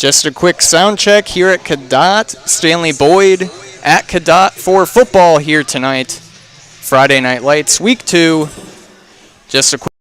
Just a quick sound check here at Cadott. Stanley-Boyd at Cadott for football here tonight. Friday Night Lights, Week 2. Just a quick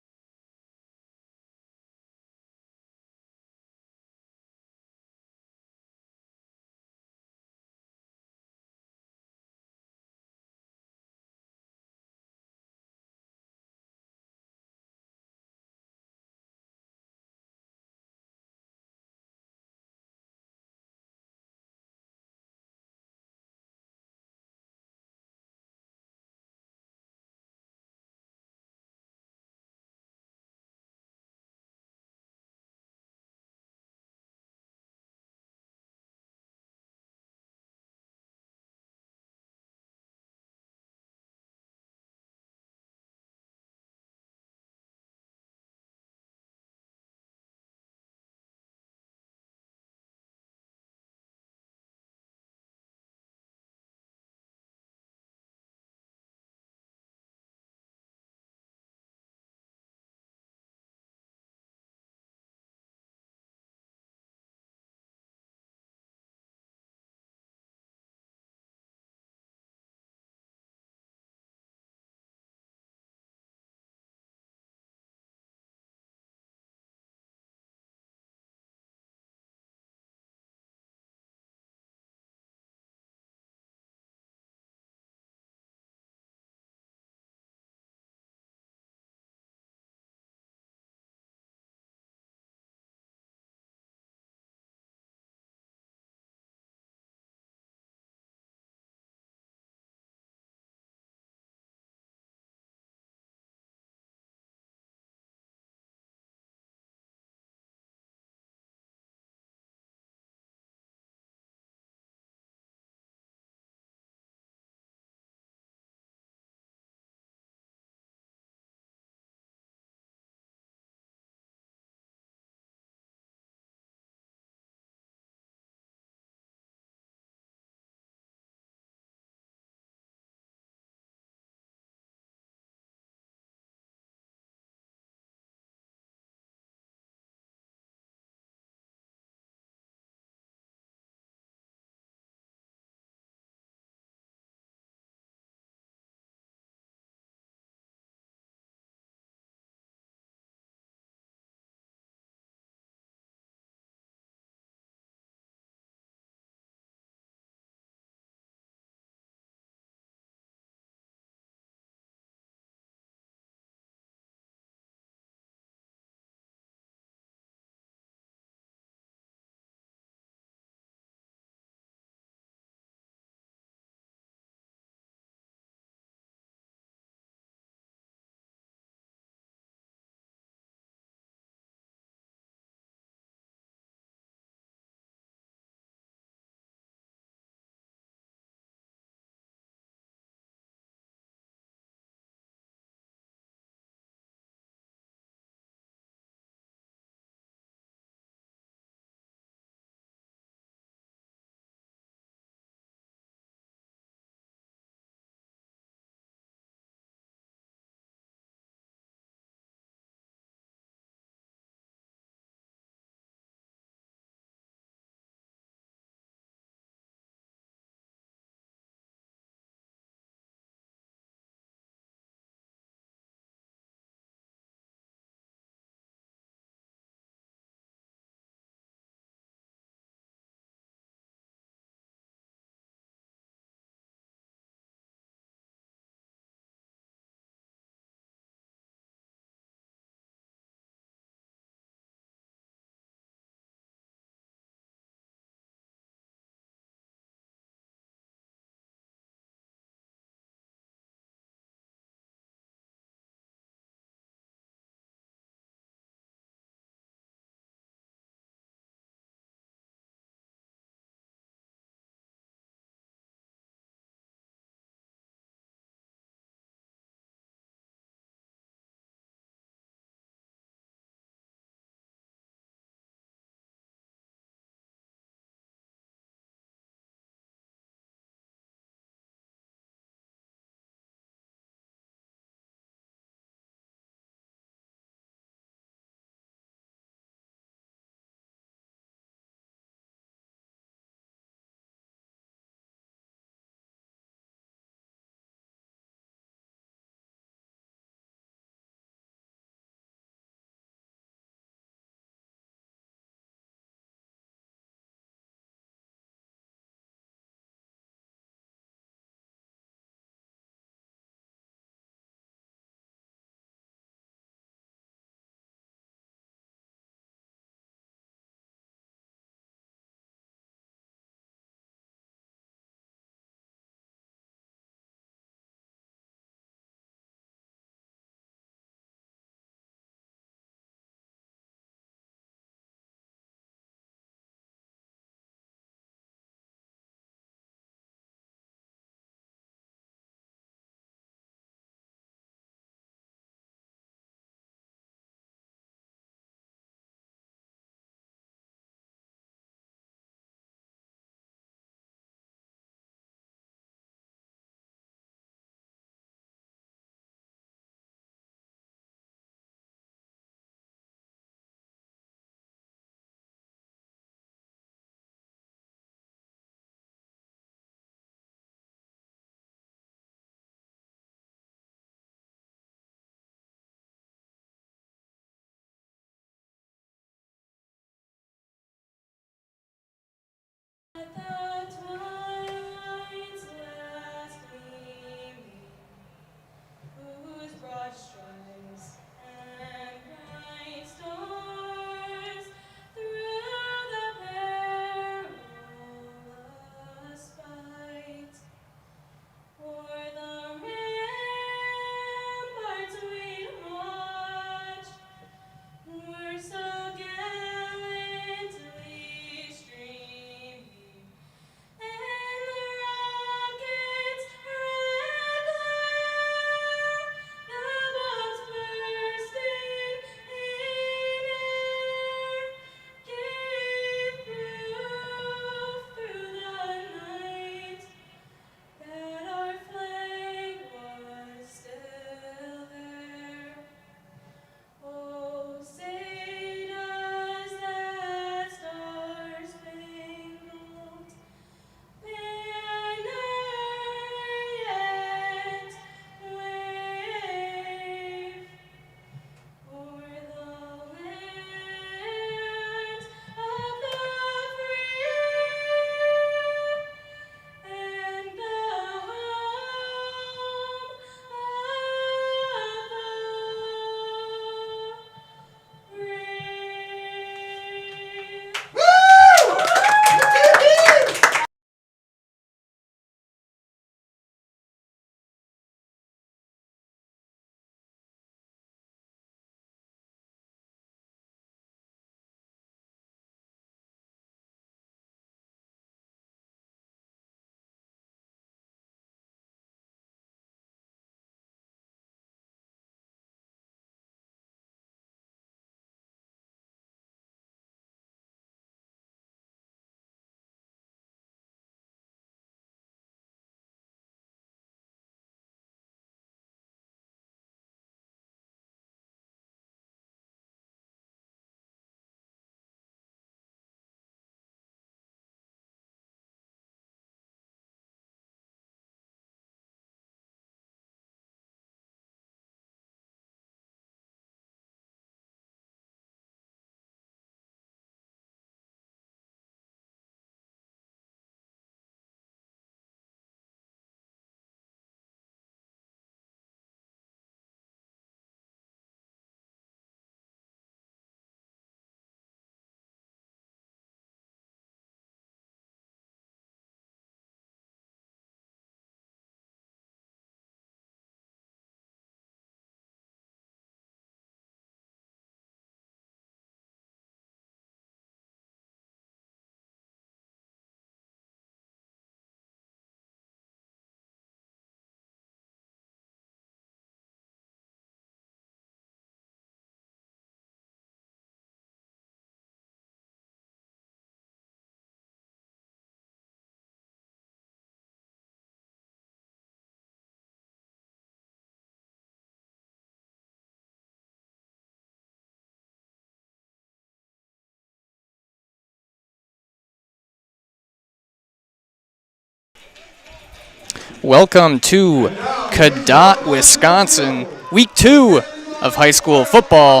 Welcome to Cadott, Wisconsin, week 2 of high school football.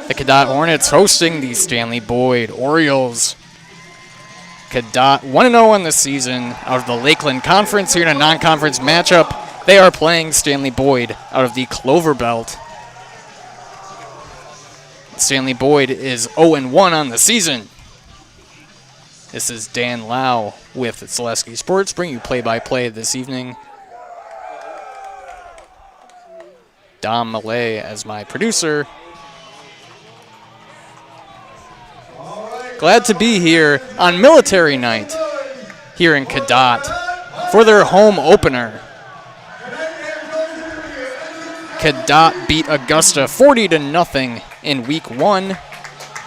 The Cadott Hornets hosting the Stanley-Boyd Orioles. Cadott 1-0 on the season out of the Lakeland Conference. Here in a non-conference matchup, they are playing Stanley-Boyd out of the Clover Belt. Stanley-Boyd is 0-1 on the season. This is Dan Lau with Zaleski Sports, bringing you play-by-play this evening. Dom Malay as my producer. Glad to be here on Military Night here in Cadott for their home opener. Cadott beat Augusta 40-0 in week 1.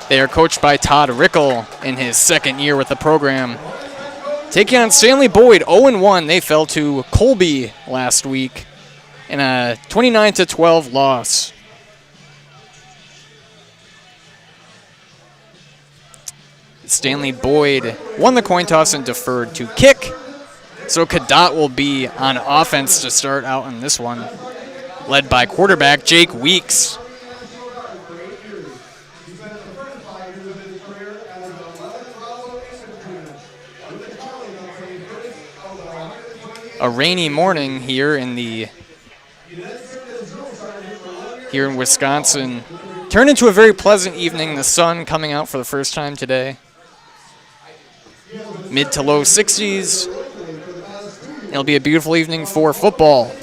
They are coached by Todd Rickel in his second year with the program. Taking on Stanley-Boyd 0-1, they fell to Colby last week in a 29-12 loss. Stanley-Boyd won the coin toss and deferred to kick, so Cadott will be on offense to start out in this one, led by quarterback Jake Weeks. a rainy morning here in Wisconsin turned into a very pleasant evening. The sun coming out for the first time today. Mid to low 60s. It'll be a beautiful evening for football.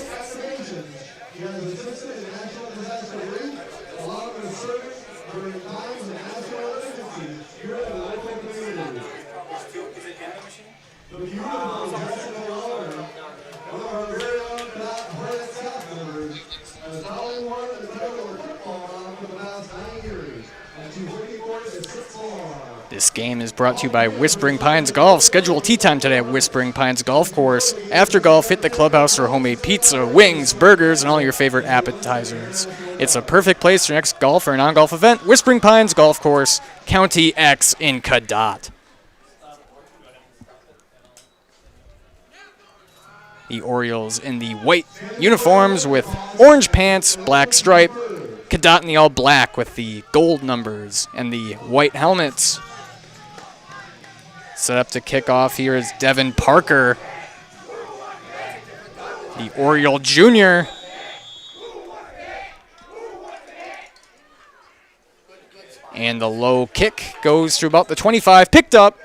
This game is brought to you by Whispering Pines Golf. Schedule tee time today at Whispering Pines Golf Course. After golf, hit the clubhouse for homemade pizza, wings, burgers, and all your favorite appetizers. It's a perfect place for your next golf or non-golf event. Whispering Pines Golf Course, County X in Cadott. The Orioles in the white uniforms with orange pants, black stripe. Cadott in the all black with the gold numbers and the white helmets. Set up to kick off here is Devin Parker, the Oriole Jr. And the low kick goes to about the 25, picked up.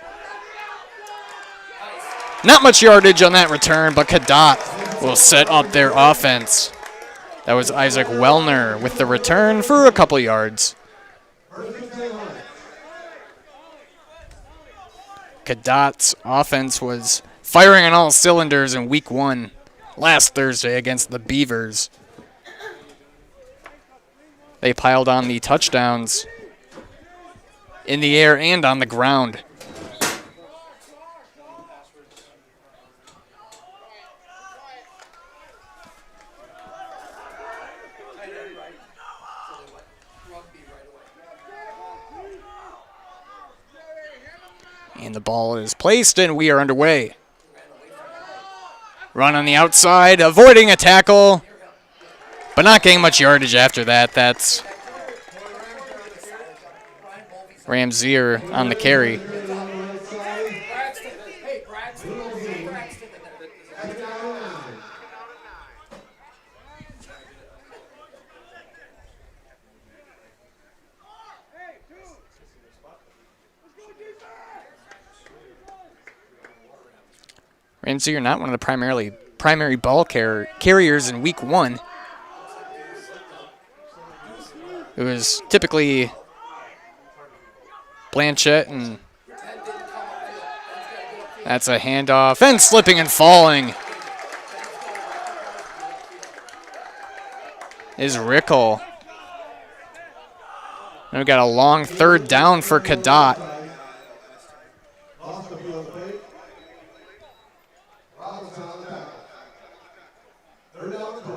Not much yardage on that return, but Cadott will set up their offense. That was Isaac Wellner with the return for a couple yards. Cadott's offense was firing on all cylinders in week 1 last Thursday against the Beavers. They piled on the touchdowns in the air and on the ground. And the ball is placed, and we are underway. Run on the outside, avoiding a tackle, but not getting much yardage after that. That's Ramzier on the carry. Ramsey, not one of the primary ball carriers in week 1. It was typically Blanchett, and that's a handoff, and slipping and falling is Rickle. And we've got a long third down for Cadott.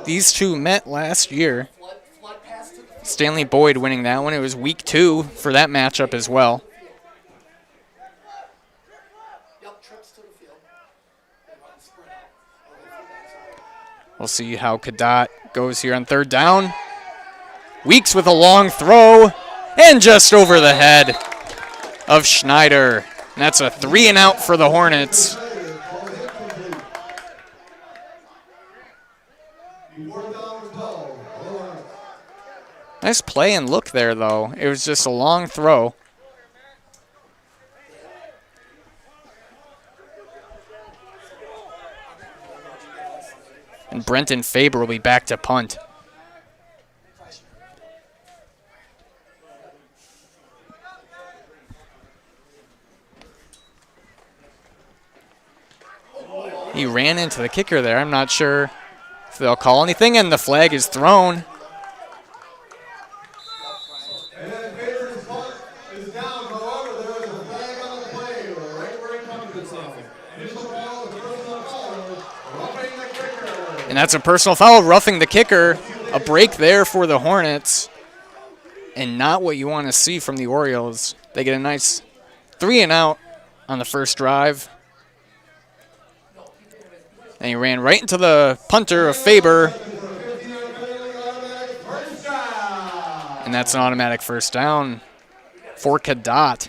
These two met last year. Stanley-Boyd winning that one. It was week 2 for that matchup as well. We'll see how Cadott goes here on third down. Weeks with a long throw, and just over the head of Schneider. And that's a 3-and-out for the Hornets. Nice play and look there, though. It was just a long throw. And Brenton Faber will be back to punt. He ran into the kicker there. I'm not sure if they'll call anything, and the flag is thrown. And that's a personal foul, roughing the kicker. A break there for the Hornets. And not what you want to see from the Orioles. They get a nice 3-and-out on the first drive. And he ran right into the punter of Faber. And that's an automatic first down for Cadott.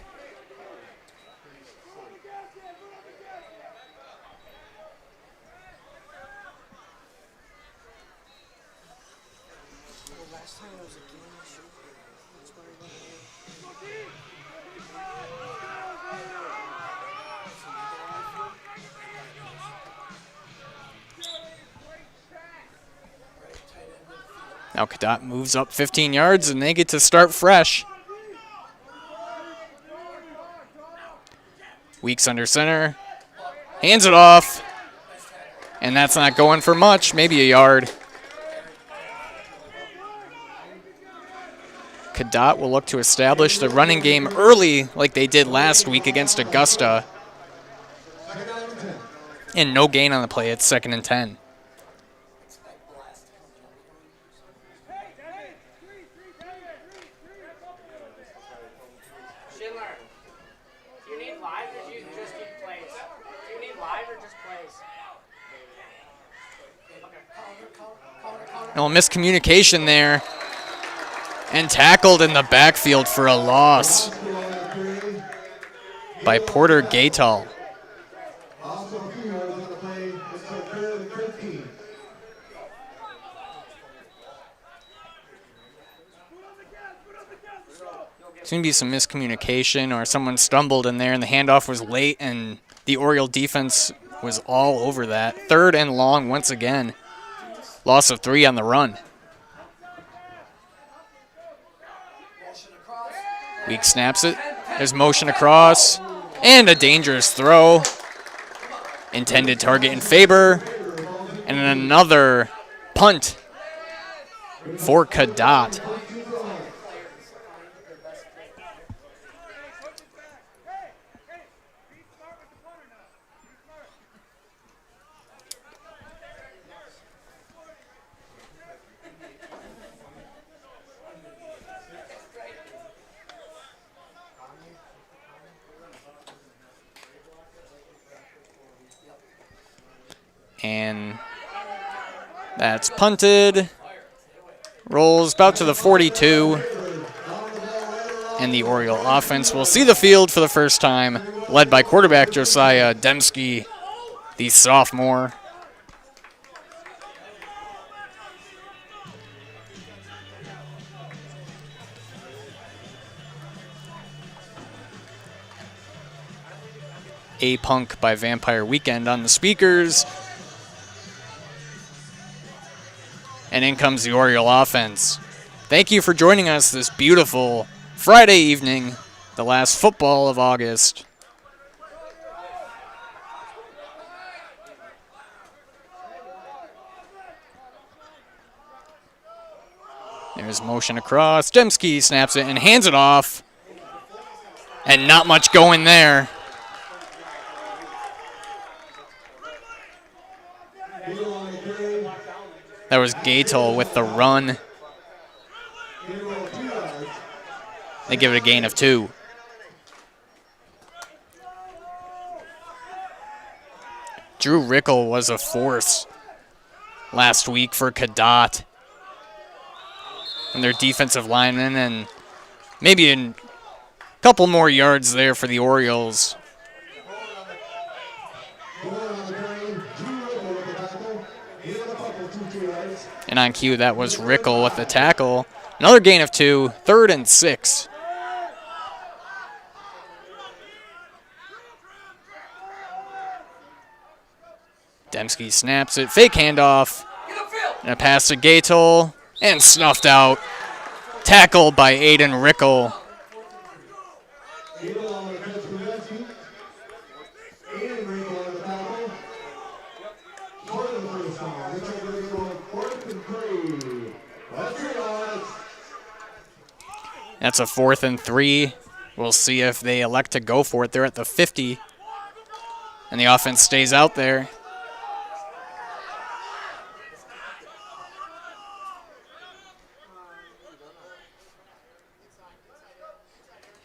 Now Cadott moves up 15 yards, and they get to start fresh. Weeks under center. Hands it off. And that's not going for much, maybe a yard. Cadott will look to establish the running game early like they did last week against Augusta. And no gain on the play. It's 2nd and 10. No miscommunication there. And tackled in the backfield for a loss by Porter Gaytall. Seemed to be some miscommunication, or someone stumbled in there and the handoff was late, and the Oriole defense was all over that. 3rd and long once again. Loss of 3 on the run. Weeks snaps it. There's motion across. And a dangerous throw. Intended target in Faber. And another punt for Cadott. And that's punted. Rolls about to the 42. And the Oriole offense will see the field for the first time, led by quarterback Josiah Dembski, the sophomore. A Punk by Vampire Weekend on the speakers. And in comes the Oriole offense. Thank you for joining us this beautiful Friday evening, the last football of August. There's motion across. Dembski snaps it and hands it off. And not much going there. That was Gaytall with the run. They give it a gain of 2. Drew Rickle was a force last week for Cadott and their defensive linemen, and maybe a couple more yards there for the Orioles. And on cue, that was Rickle with the tackle. Another gain of 2, 3rd and 6. Dembski snaps it, fake handoff, and a pass to Gaytall, and snuffed out. Tackled by Aiden Rickle. That's a 4th and 3. We'll see if they elect to go for it. They're at the 50. And the offense stays out there.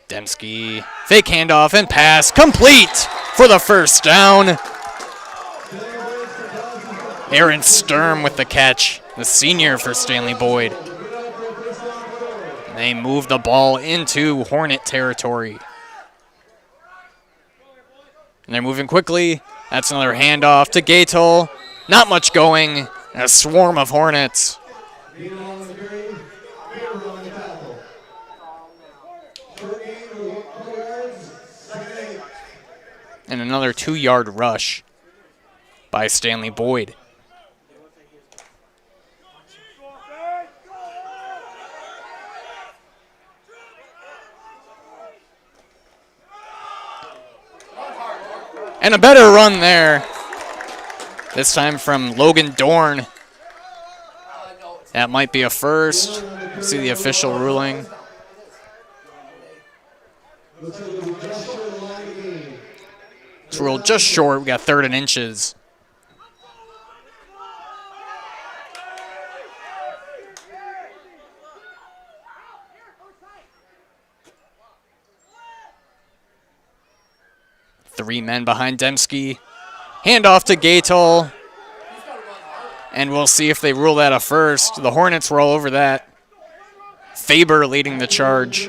Dembski, fake handoff and pass, complete for the first down. Aaron Sturm with the catch, the senior for Stanley-Boyd. They move the ball into Hornet territory. And they're moving quickly. That's another handoff to Gaytall. Not much going. A swarm of Hornets. And another 2-yard rush by Stanley-Boyd. And a better run there. This time from Logan Dorn. That might be a first. See the official ruling. It's ruled just short. We got 3rd and inches. Three men behind Dembski. Handoff to Gatel. And we'll see if they rule that a first. The Hornets were all over that. Faber leading the charge.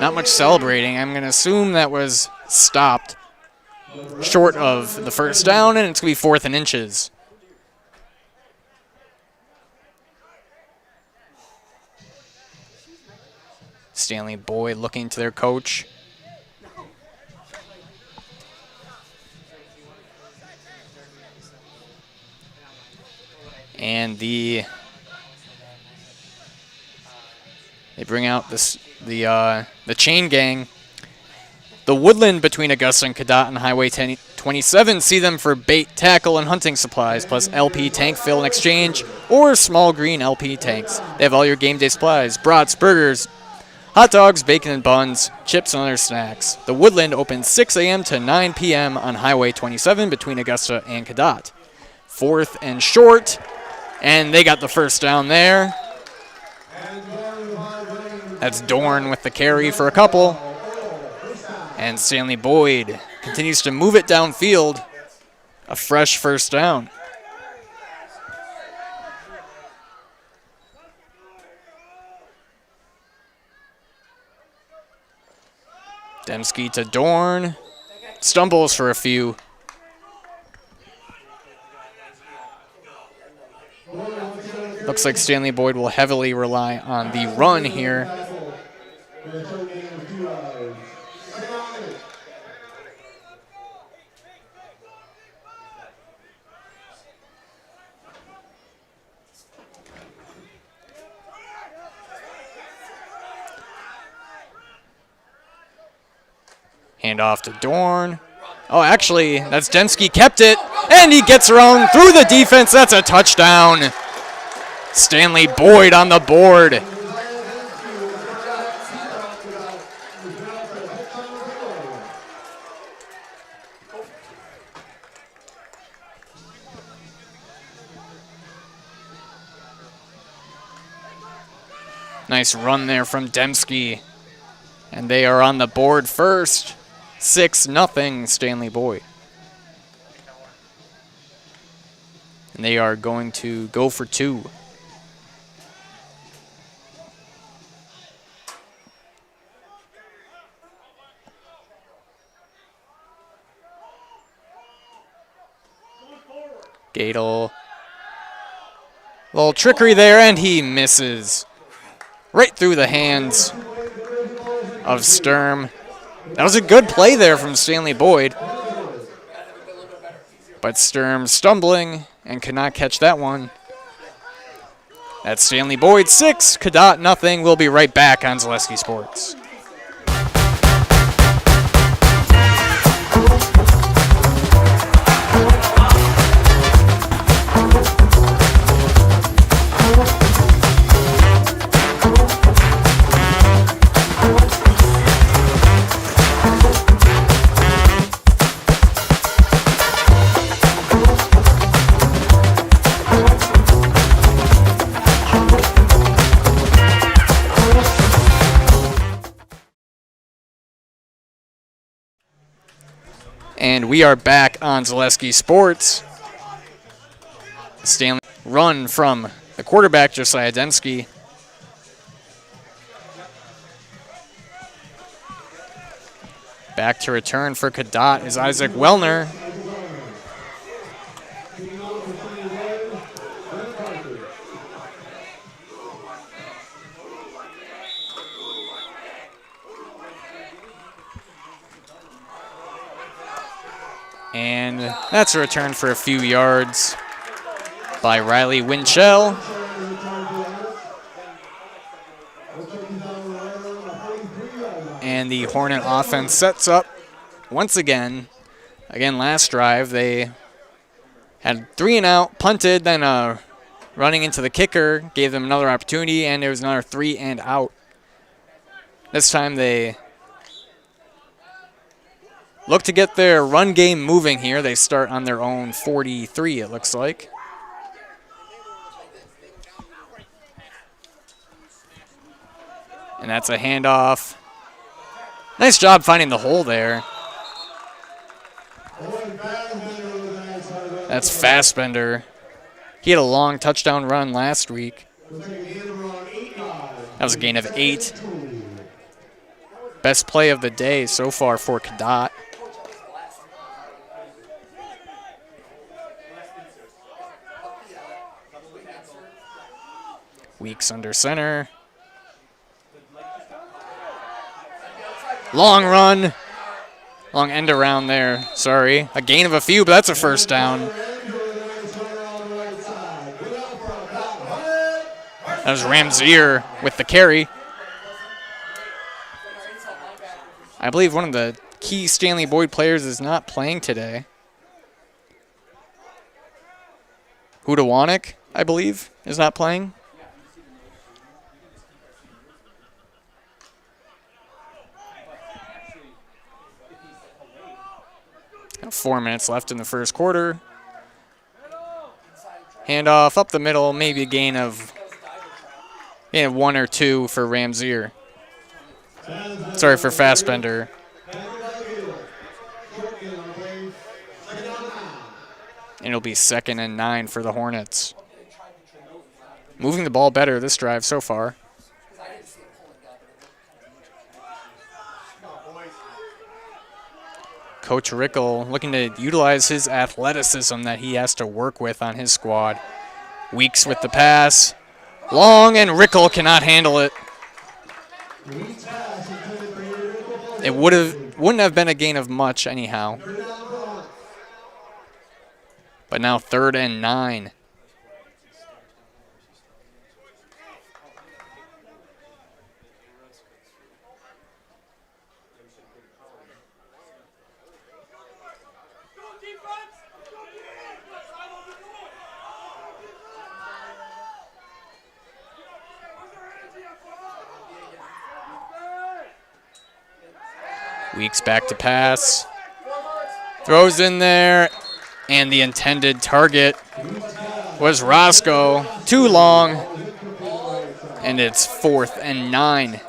Not much celebrating. I'm going to assume that was stopped short of the first down, and it's going to be 4th and inches. Stanley-Boyd looking to their coach. And they bring out the chain gang. The woodland between Augusta and Cadott and Highway 27 see them for bait, tackle, and hunting supplies, plus LP tank fill in exchange, or small green LP tanks. They have all your game day supplies, brats, burgers, hot dogs, bacon and buns, chips, and other snacks. The woodland opens 6 a.m. to 9 p.m. on Highway 27 between Augusta and Cadott. 4th and short, and they got the first down there. That's Dorn with the carry for a couple. And Stanley-Boyd continues to move it downfield. A fresh first down. Dembski to Dorn. Stumbles for a few. Looks like Stanley-Boyd will heavily rely on the run here. Handoff to Dorn. Oh, actually, that's Dembski kept it, and he gets around through the defense. That's a touchdown. Stanley-Boyd on the board. Nice run there from Dembski. And they are on the board first. 6-0 Stanley-Boyd. And they are going to go for 2. Gatel. Little trickery there, and he misses. Right through the hands of Sturm. That was a good play there from Stanley-Boyd. But Sturm stumbling and could not catch that one. That's Stanley-Boyd 6, Cadott nothing. We'll be right back on Zaleski Sports. And we are back on Zaleski Sports. Stanley run from the quarterback, Josiah Dembski. Back to return for Cadott is Isaac Wellner. And that's a return for a few yards by Riley Winchell. And the Hornet offense sets up once again. Again, last drive, they had 3 and out, punted, then running into the kicker, gave them another opportunity, and there was another 3 and out. This time they look to get their run game moving here. They start on their own 43, it looks like. And that's a handoff. Nice job finding the hole there. That's Fassbender. He had a long touchdown run last week. That was a gain of 8. Best play of the day so far for Cadott. Weeks under center. Long run. Long end around there. Sorry. A gain of a few, but that's a first down. That was Ramzier with the carry. I believe one of the key Stanley-Boyd players is not playing today. Hudawanik, I believe, is not playing. Got 4 minutes left in the first quarter. Handoff up the middle, maybe a gain of 1 or 2 for Ramzier. Sorry, for Fassbender. And it'll be 2nd and 9 for the Hornets. Moving the ball better this drive so far. Coach Rickle looking to utilize his athleticism that he has to work with on his squad. Weeks with the pass. Long, and Rickle cannot handle it. It wouldn't have been a gain of much anyhow. But now 3rd and 9. Weeks back to pass. Throws in there. And the intended target was Roscoe. Too long. And it's 4th and 9.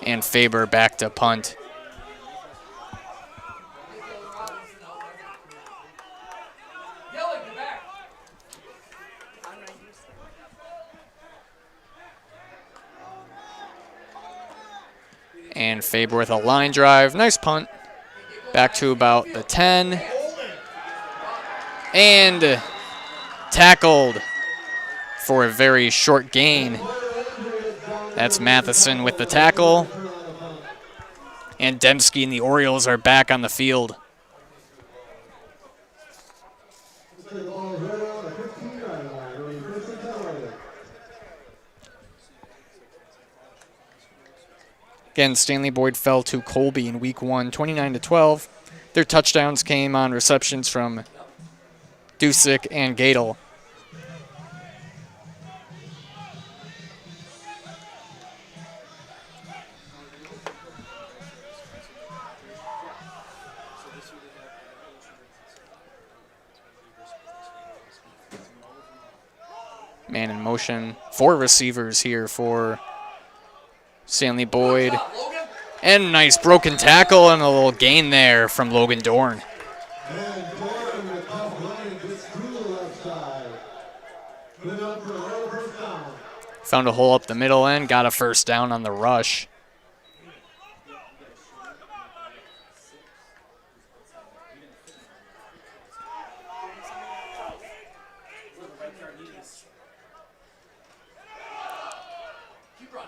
And Faber back to punt. And Faber with a line drive. Nice punt. Back to about the 10. And tackled for a very short gain. That's Matheson with the tackle. And Dembski and the Orioles are back on the field. Again, Stanley-Boyd fell to Colby in week 1, 29-12. Their touchdowns came on receptions from Dusick and Gadel. Man in motion. 4 receivers here for Stanley-Boyd. And nice broken tackle and a little gain there from Logan Dorn. Found a hole up the middle and got a first down on the rush.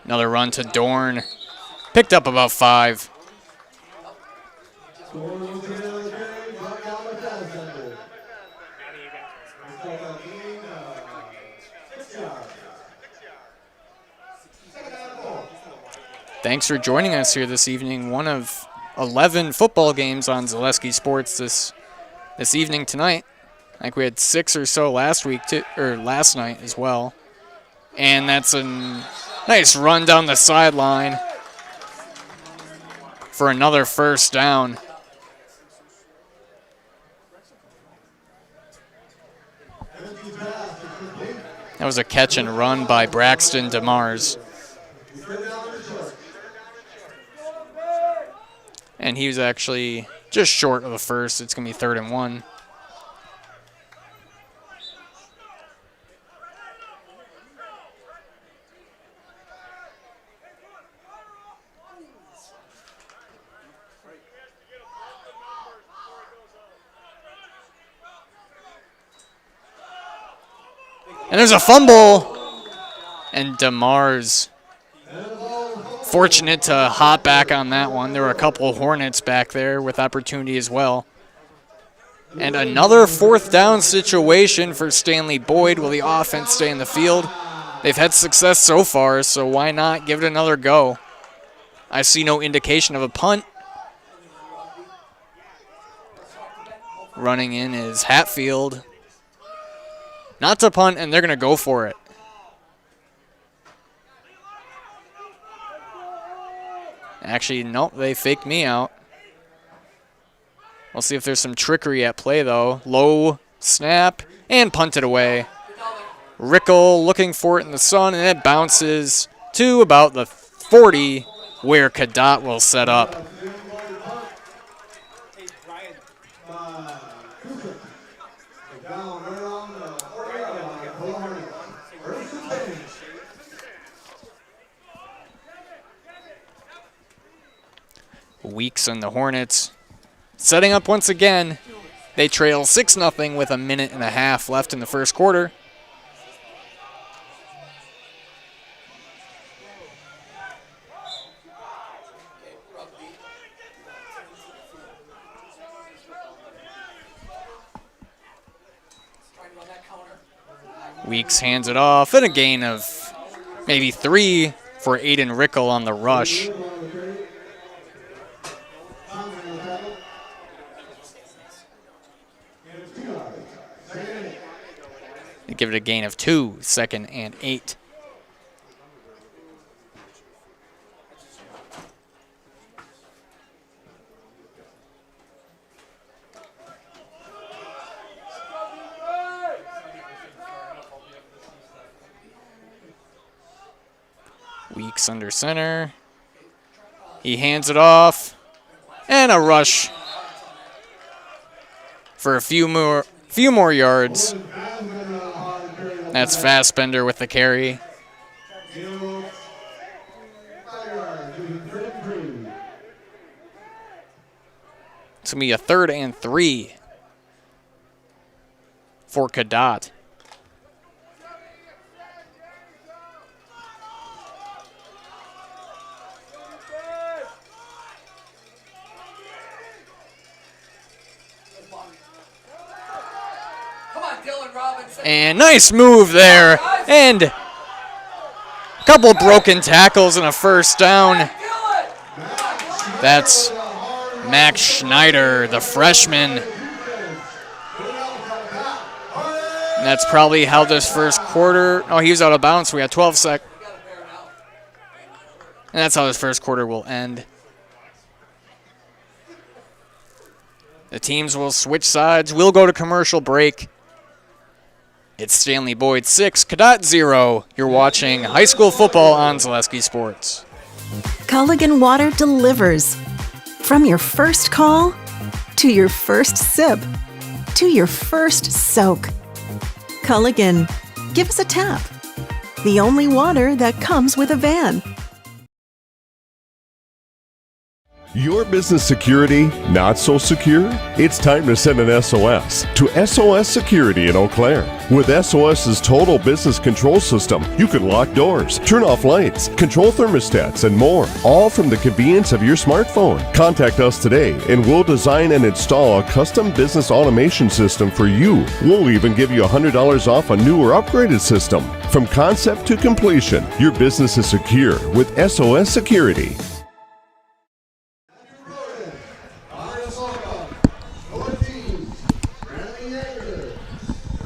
Another run to Dorn. Picked up about 5. Thanks for joining us here this evening. One of 11 football games on Zaleski Sports this evening tonight. I think we had 6 or so last night as well. And that's a nice run down the sideline for another first down. That was a catch and run by Braxton DeMars. And he was actually just short of the first. It's going to be 3rd and 1. And there's a fumble. And DeMars fortunate to hop back on that one. There were a couple of Hornets back there with opportunity as well. And another 4th down situation for Stanley-Boyd. Will the offense stay in the field? They've had success so far, so why not give it another go? I see no indication of a punt. Running in is Hatfield. Not to punt, and they're going to go for it. Actually, nope, they faked me out. We'll see if there's some trickery at play, though. Low snap and punted away. Rickle looking for it in the sun, and it bounces to about the 40, where Cadott will set up. Weeks and the Hornets setting up once again. They trail 6-0 with 1.5 minutes left in the first quarter. Weeks hands it off, and a gain of maybe 3 for Aiden Rickle on the rush. They give it a gain of 2, 2nd and 8. Weeks under center. He hands it off. And a rush for a few more yards. That's Fassbender with the carry. It's going to be a 3rd and 3 for Cadott. And nice move there. And a couple broken tackles and a first down. That's Max Schneider, the freshman. And that's probably how this first quarter. Oh, he was out of bounds. So we got 12 seconds. And that's how this first quarter will end. The teams will switch sides. We'll go to commercial break. It's Stanley-Boyd 6, Cadott 0. You're watching high school football on Zaleski Sports. Culligan Water delivers. From your first call, to your first sip, to your first soak. Culligan, give us a tap. The only water that comes with a van. Your business security not so secure? It's time to send an SOS to SOS Security in Eau Claire. With SOS's total business control system, you can lock doors, turn off lights, control thermostats, and more, all from the convenience of your smartphone. Contact us today and we'll design and install a custom business automation system for you. We'll even give you $100 off a new or upgraded system. From concept to completion, your business is secure with SOS Security.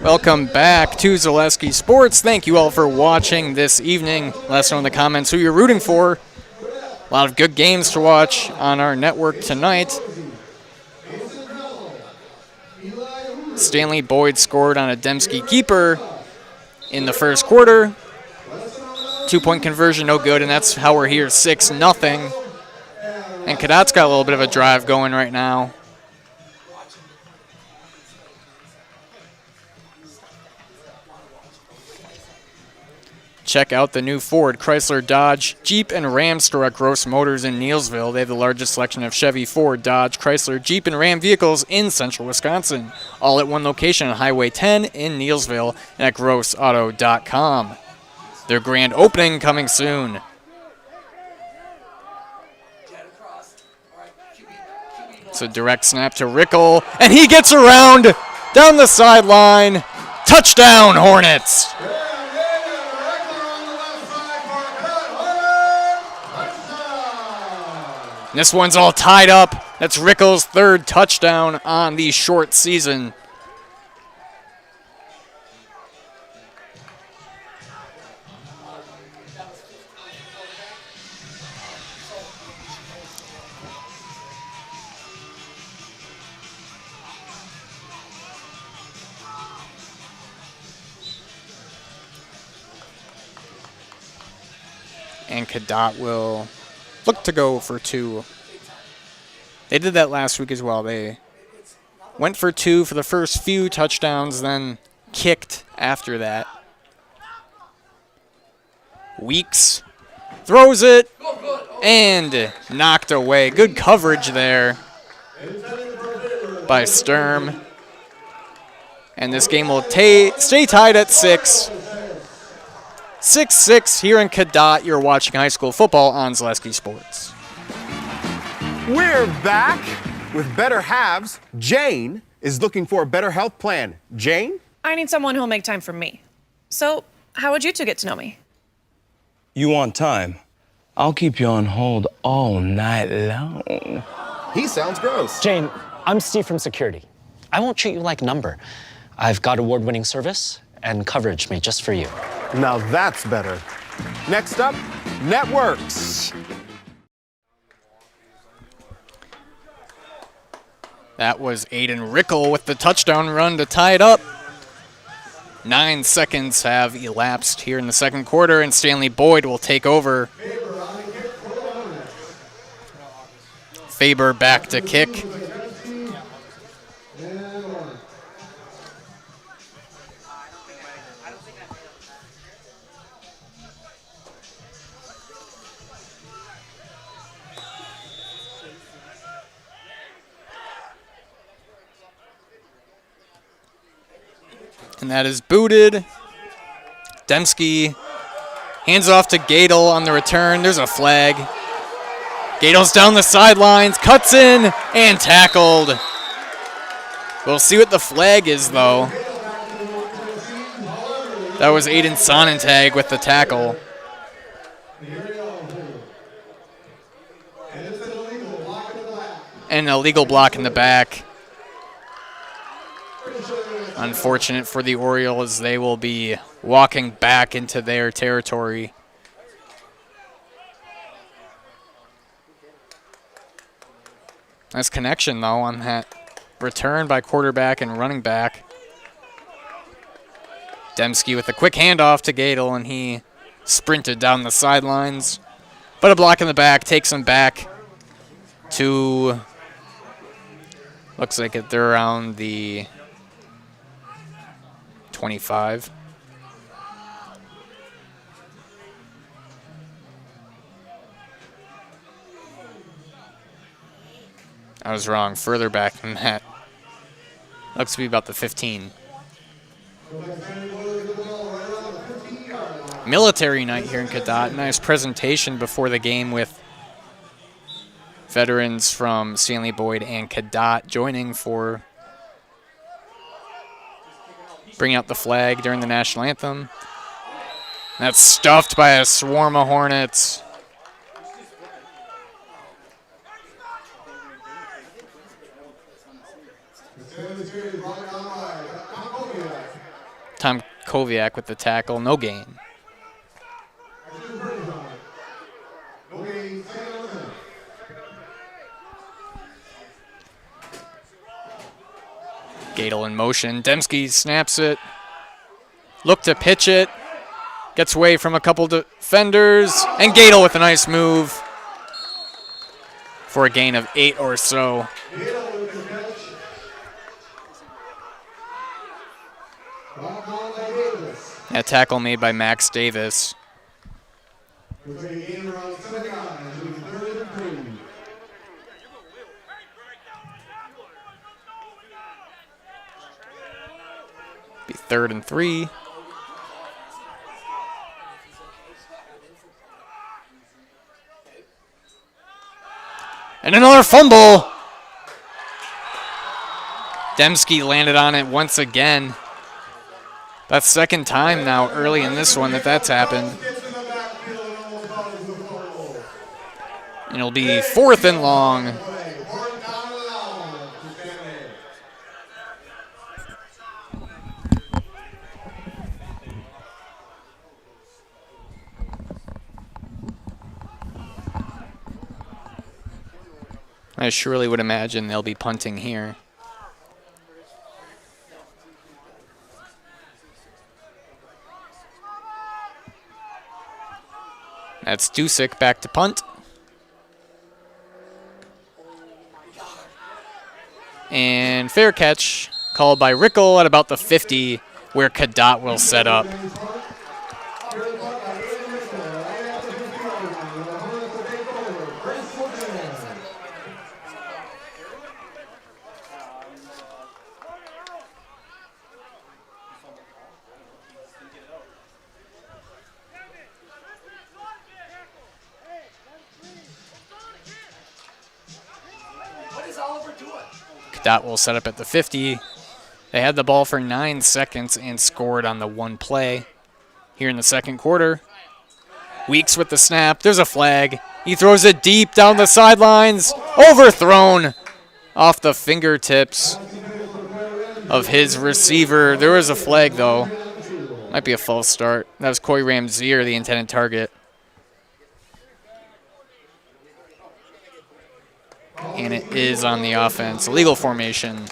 Welcome back to Zaleski Sports. Thank you all for watching this evening. Let us know in the comments who you're rooting for. A lot of good games to watch on our network tonight. Stanley-Boyd scored on a Dembski keeper in the first quarter. 2-point conversion, no good, and that's how we're here, 6-0. And Cadott's got a little bit of a drive going right now. Check out the new Ford, Chrysler, Dodge, Jeep, and Ram store at Gross Motors in Neillsville. They have the largest selection of Chevy, Ford, Dodge, Chrysler, Jeep, and Ram vehicles in central Wisconsin. All at one location on Highway 10 in Neillsville and at grossauto.com. Their grand opening coming soon. It's a direct snap to Rickle, and he gets around down the sideline. Touchdown, Hornets! This one's all tied up. That's Rickle's third touchdown on the short season. And Cadott will look to go for two. They did that last week as well. They went for two for the first few touchdowns, then kicked after that. Weeks throws it and knocked away. Good coverage there by Sturm. And this game will stay tied at 6. 6-6 here in Cadott. You're watching high school football on Zaleski Sports. We're back with better halves. Jane is looking for a better health plan. Jane? I need someone who'll make time for me. So, how would you two get to know me? You want time? I'll keep you on hold all night long. He sounds gross. Jane, I'm Steve from security. I won't treat you like a number. I've got award-winning service and coverage made just for you. Now that's better. Next up, networks. That was Aiden Rickle with the touchdown run to tie it up. 9 seconds have elapsed here in the second quarter, and Stanley-Boyd will take over. Faber back to kick. And that is booted. Dembski hands off to Gadel on the return. There's a flag. Gadel's down the sidelines, cuts in, and tackled. We'll see what the flag is, though. That was Aiden Sonnentag with the tackle. And an illegal block in the back. Unfortunate for the Orioles, they will be walking back into their territory. Nice connection, though, on that return by quarterback and running back. Dembski with a quick handoff to Gadel, and he sprinted down the sidelines. But a block in the back takes him back to, looks like they're around the 25. I was wrong. Further back than that. Looks to be about the 15. Military night here in Cadott. Nice presentation before the game with veterans from Stanley-Boyd and Cadott joining for bringing out the flag during the national anthem. That's stuffed by a swarm of Hornets. Tom Koviak with the tackle, no gain. Gadel in motion. Demski snaps it. Look to pitch it. Gets away from a couple defenders. And Gadel with a nice move for a gain of 8 or so. That tackle made by Max Davis. Be 3rd and 3. And another fumble. Demski landed on it once again. That's second time now early in this one that's happened. And it'll be 4th and long. I surely would imagine they'll be punting here. That's Dusick back to punt. And fair catch called by Rickle at about the 50, where Cadott will set up. Cadott will set up at the 50. They had the ball for 9 seconds and scored on the one play here in the second quarter. Weeks with the snap. There's a flag. He throws it deep down the sidelines. Overthrown off the fingertips of his receiver. There was a flag, though. Might be a false start. That was Coy Ramzier, the intended target. And it is on the offense. Legal formation.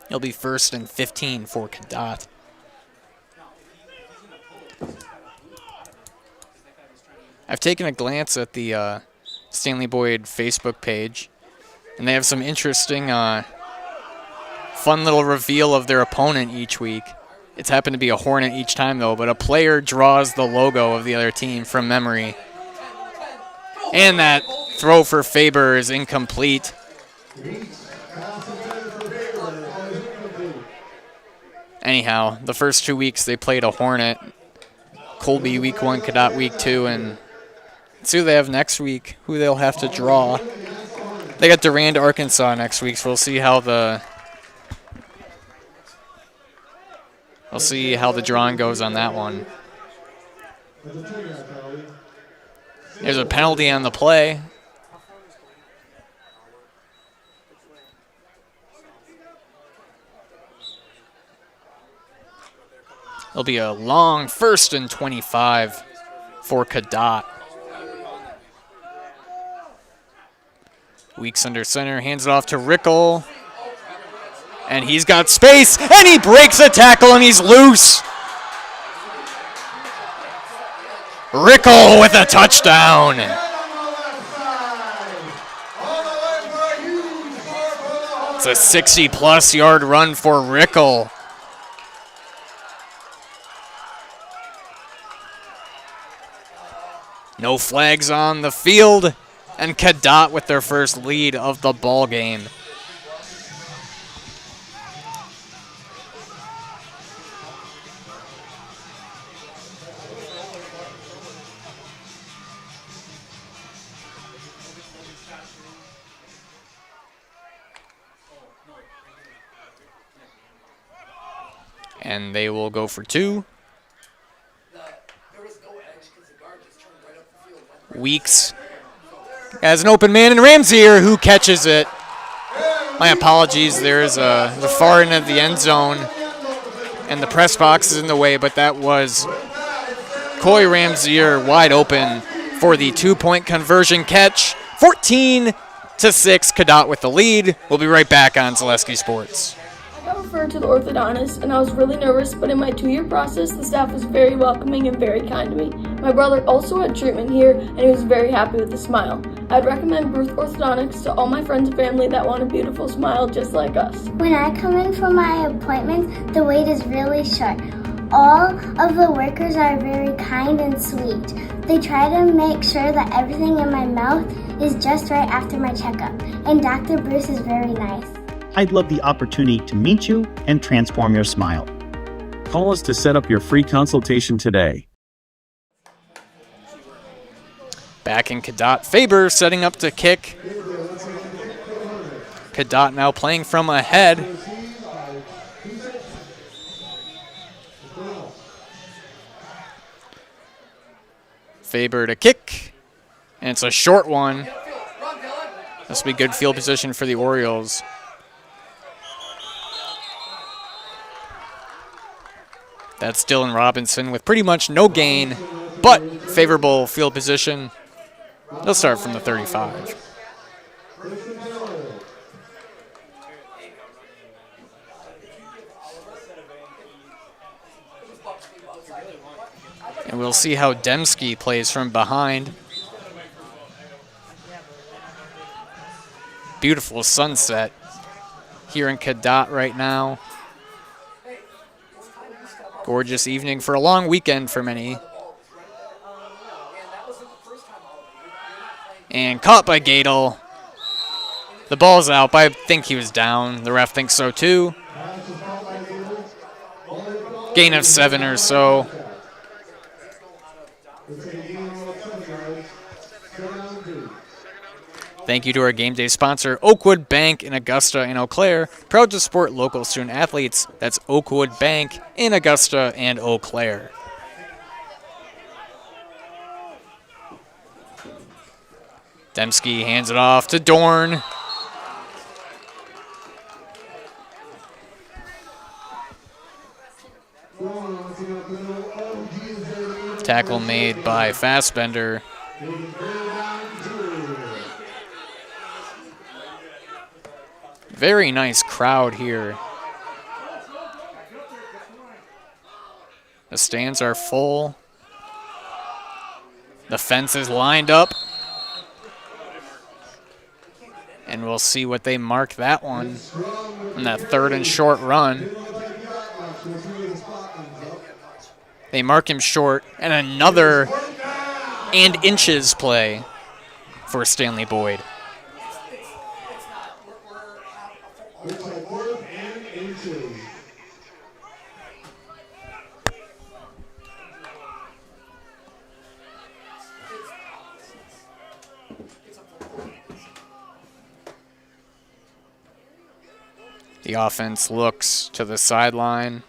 It'll be 1st and 15 for Cadott. I've taken a glance at the Stanley-Boyd Facebook page, and they have some interesting, fun little reveal of their opponent each week. It's happened to be a Hornet each time, though, but a player draws the logo of the other team from memory. And that throw for Faber is incomplete. Anyhow, the first 2 weeks they played a Hornet. Colby week 1, Cadott week 2, and let's see who they have next week, who they'll have to draw. They got Durand, Arkansas next week, so we'll see how the drawing goes on that one. There's a penalty on the play. It'll be a long 1st and 25 for Cadott. Weeks under center, hands it off to Rickle. And he's got space, and he breaks a tackle, and he's loose. Rickle with a touchdown. It's a 60-plus yard run for Rickle. No flags on the field, and Cadott with their first lead of the ball game. And they will go for two. Weeks has an open man, and Ramsier who catches it. My apologies, there's a far end of the end zone, and the press box is in the way, but that was Coy Ramsier wide open for the 2-point conversion catch. 14-6, Cadott with the lead. We'll be right back on Zaleski Sports. I got referred to the orthodontist, and I was really nervous, but in my 2-year process, the staff was very welcoming and very kind to me. My brother also had treatment here, and he was very happy with the smile. I'd recommend Bruce Orthodontics to all my friends and family that want a beautiful smile just like us. When I come in for my appointment, the wait is really short. All of the workers are very kind and sweet. They try to make sure that everything in my mouth is just right after my checkup, and Dr. Bruce is very nice. I'd love the opportunity to meet you and transform your smile. Call us to set up your free consultation today. Back in Cadott, Faber setting up to kick. Cadott now playing from ahead. Faber to kick, and it's a short one. This will be good field position for the Orioles. That's Dylan Robinson with pretty much no gain, but favorable field position. They'll start from the 35. And we'll see how Demski plays from behind. Beautiful sunset here in Cadott right now. Gorgeous evening for a long weekend for many. And caught by Gadel. The ball's out, but I think he was down. The ref thinks so too. Gain of 7 or so. Thank you to our game day sponsor, Oakwood Bank in Augusta and Eau Claire. Proud to support local student athletes. That's Oakwood Bank in Augusta and Eau Claire. Demski hands it off to Dorn. Tackle made by Fassbender. Very nice crowd here. The stands are full. The fence is lined up. And we'll see what they mark that one on that 3rd and short run. They mark him short, and another and inches play for Stanley-Boyd. The offense looks to the sideline.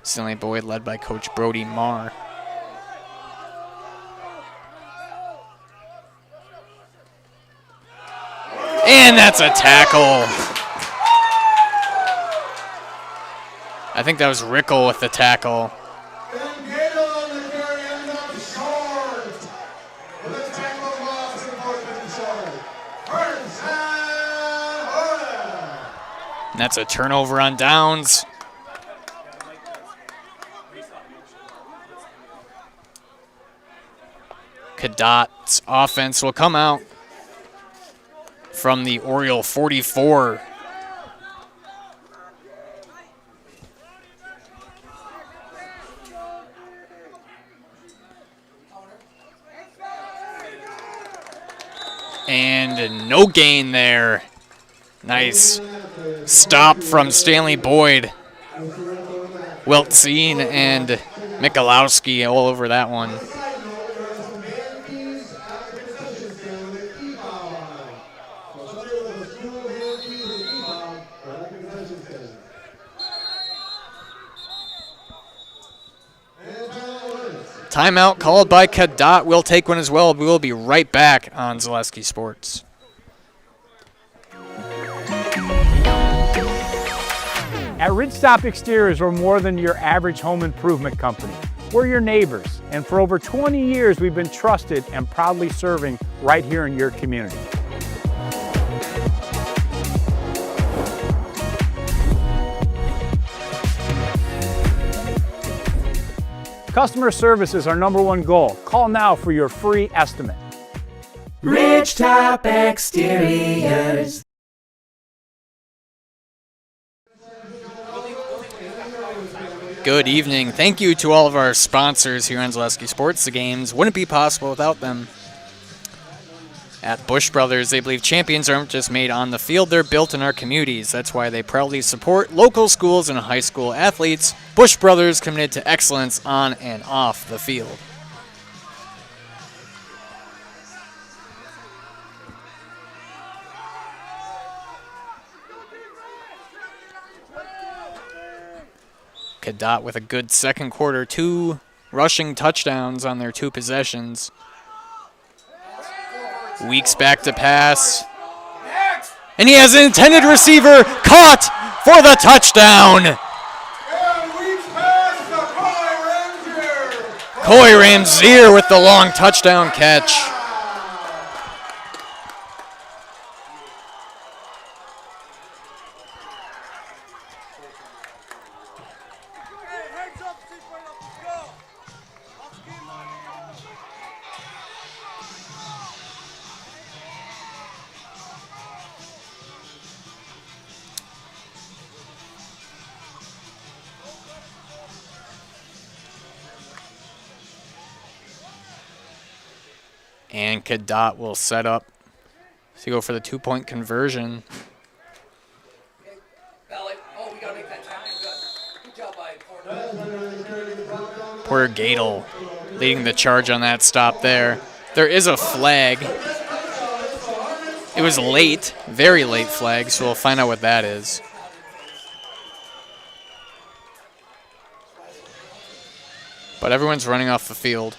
Stanley-Boyd led by Coach Brody Marr. And that's a tackle. I think that was Rickle with the tackle. And that's a turnover on downs. Cadott's offense will come out from the Oriole 44. And no gain there. Nice stop from Stanley-Boyd. Wiltzine and Michalowski all over that one. Timeout called by Cadott. We'll take one as well. We will be right back on Zaleski Sports. At Ridgestop Exteriors, we're more than your average home improvement company. We're your neighbors, and for over 20 years, we've been trusted and proudly serving right here in your community. Customer service is our #1 goal. Call now for your free estimate. Ridgetop Exteriors. Good evening. Thank you to all of our sponsors here on Zaleski Sports. The games wouldn't be possible without them. At Bush Brothers, they believe champions aren't just made on the field, they're built in our communities. That's why they proudly support local schools and high school athletes. Bush Brothers, committed to excellence on and off the field. Cadott with a good second quarter, 2 rushing touchdowns on their 2 possessions. Weeks back to pass. And he has an intended receiver caught for the touchdown. Coy Ramzier with the long touchdown catch. And Cadott will set up to go for the 2-point conversion. Porter Gadel leading the charge on that stop there. There is a flag. It was late, very late flag, so we'll find out what that is. But everyone's running off the field.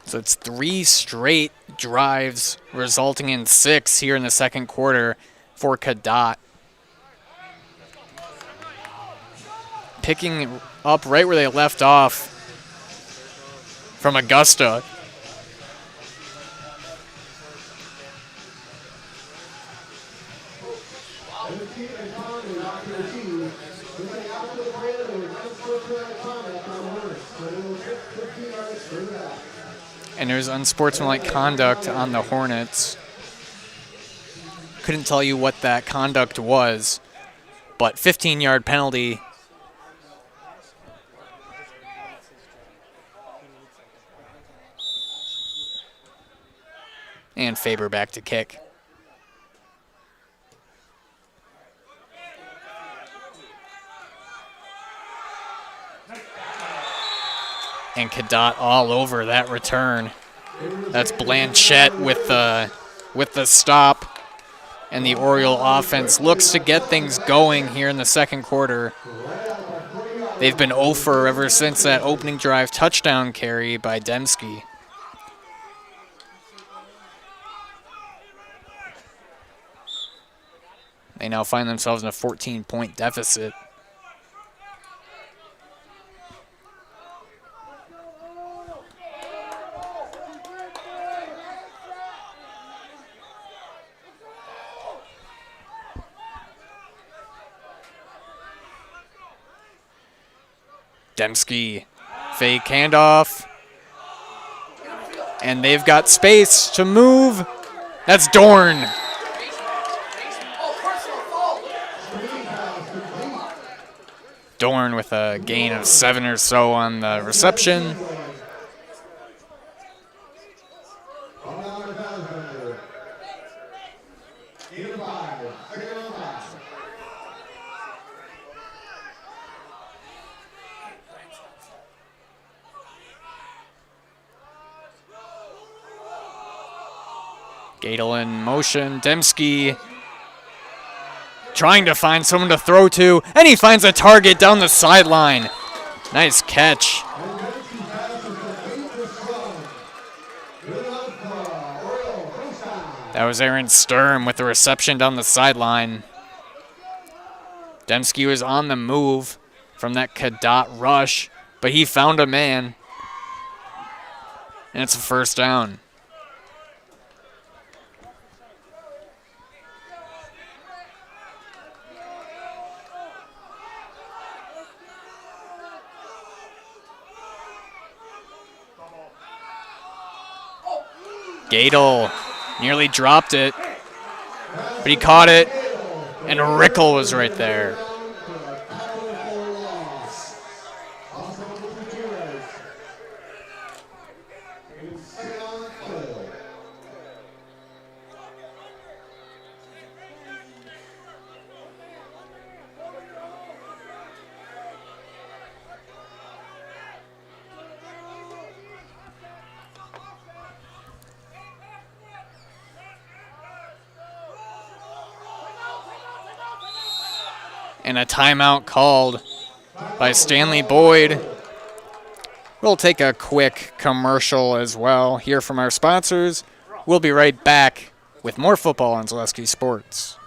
So it's 3 straight drives resulting in 6 here in the second quarter for Cadott. Picking up right where they left off from Augusta. And there's unsportsmanlike conduct on the Hornets. Couldn't tell you what that conduct was, but 15-yard penalty. And Faber back to kick. And Cadott all over that return. That's Blanchette with the stop. And the Oriole offense looks to get things going here in the second quarter. They've been 0 for ever since that opening drive touchdown carry by Dembski. They now find themselves in a 14-point deficit. Dembski Fake handoff. And they've got space to move. That's Dorn. Dorn with a gain of 7 or so on the reception. Gadel in motion. Dembski trying to find someone to throw to, and he finds a target down the sideline. Nice catch. That was Aaron Sturm with the reception down the sideline. Dembski was on the move from that Cadott rush, but he found a man, and it's a first down. Gadel nearly dropped it, but he caught it, and Rickle was right there. And a timeout called by Stanley-Boyd. We'll take a quick commercial as well, hear from our sponsors. We'll be right back with more football on Zaleski Sports.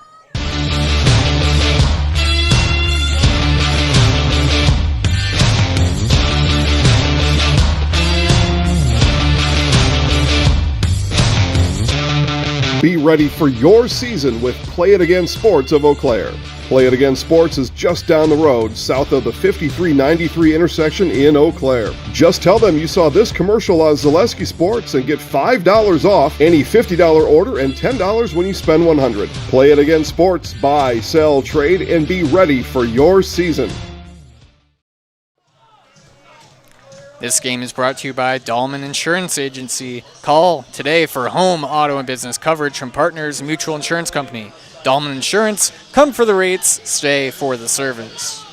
Be ready for your season with Play It Again Sports of Eau Claire. Play It Again Sports is just down the road, south of the 5393 intersection in Eau Claire. Just tell them you saw this commercial on Zaleski Sports and get $5 off any $50 order and $10 when you spend $100. Play It Again Sports, buy, sell, trade, and be ready for your season. This game is brought to you by Dahlman Insurance Agency. Call today for home, auto, and business coverage from Partners Mutual Insurance Company. Dahlman Insurance, come for the rates, stay for the service.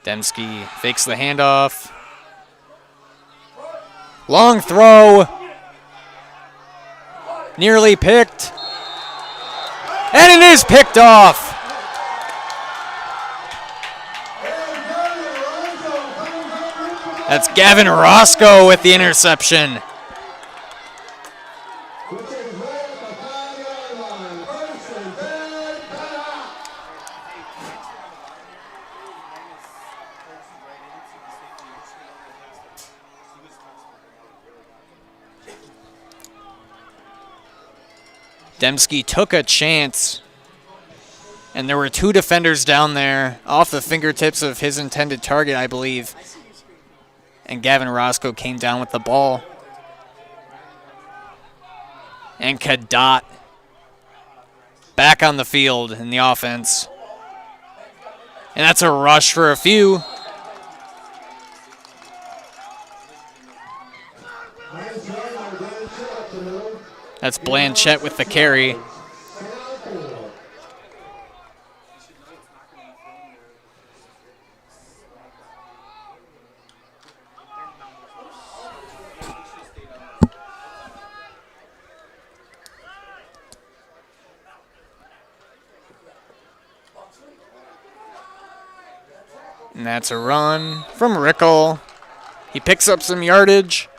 Dembski fakes the handoff. Long throw. Nearly picked. And it is picked off. That's Gavin Roscoe with the interception. Dembski took a chance, and there were two defenders down there off the fingertips of his intended target, I believe. And Gavin Roscoe came down with the ball. And Cadott back on the field in the offense. And that's a rush for a few. That's Blanchette with the carry. And that's a run from Rickle. He picks up some yardage.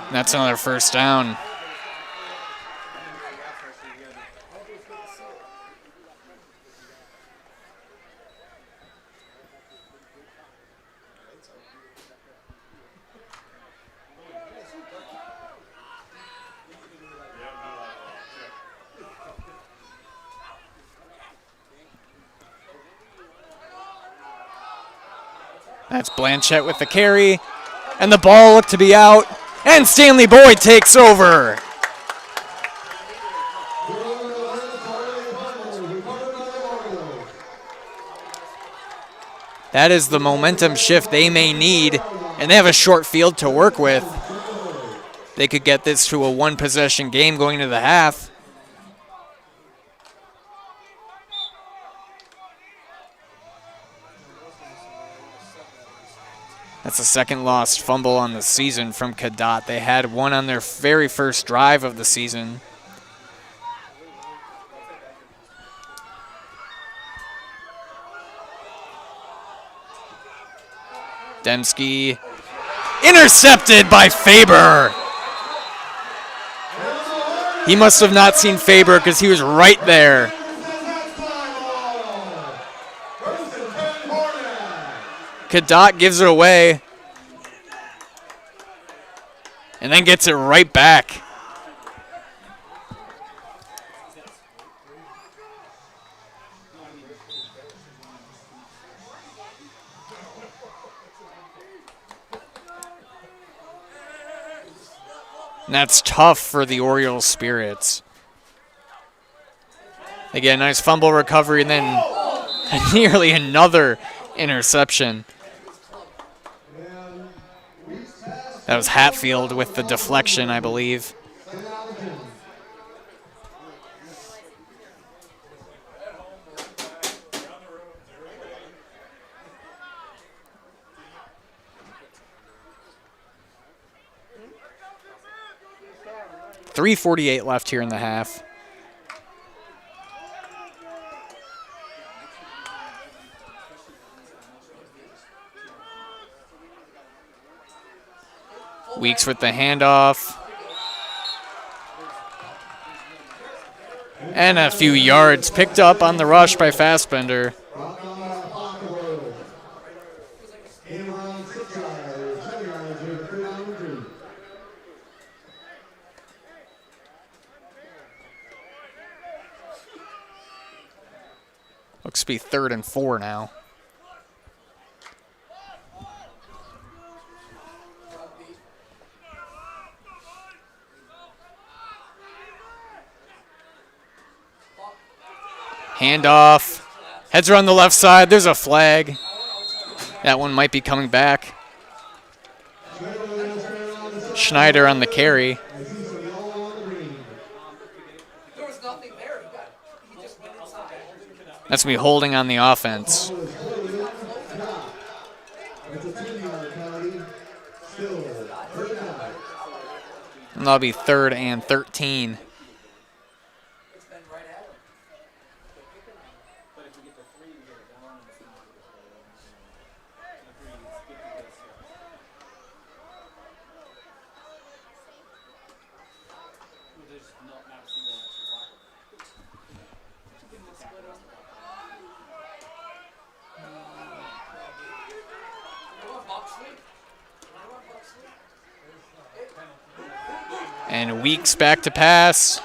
And that's another first down. That's Blanchette with the carry. And the ball looked to be out. And Stanley-Boyd takes over. That is the momentum shift they may need, and they have a short field to work with. They could get this to a one-possession game going into the half. That's the second lost fumble on the season from Cadott. They had one on their very first drive of the season. Dembski intercepted by Faber. He must have not seen Faber because he was right there. Cadott gives it away and then gets it right back. And that's tough for the Orioles Spirits. They get a nice fumble recovery and then nearly another interception. That was Hatfield with the deflection, I believe. .348 left here in the half. Weeks with the handoff. And a few yards picked up on the rush by Fassbender. Looks to be 3rd and 4 now. Handoff. Heads are on the left side. There's a flag. That one might be coming back. Schneider on the carry. That's going to be holding on the offense. And that'll be 3rd and 13. And Weeks back to pass.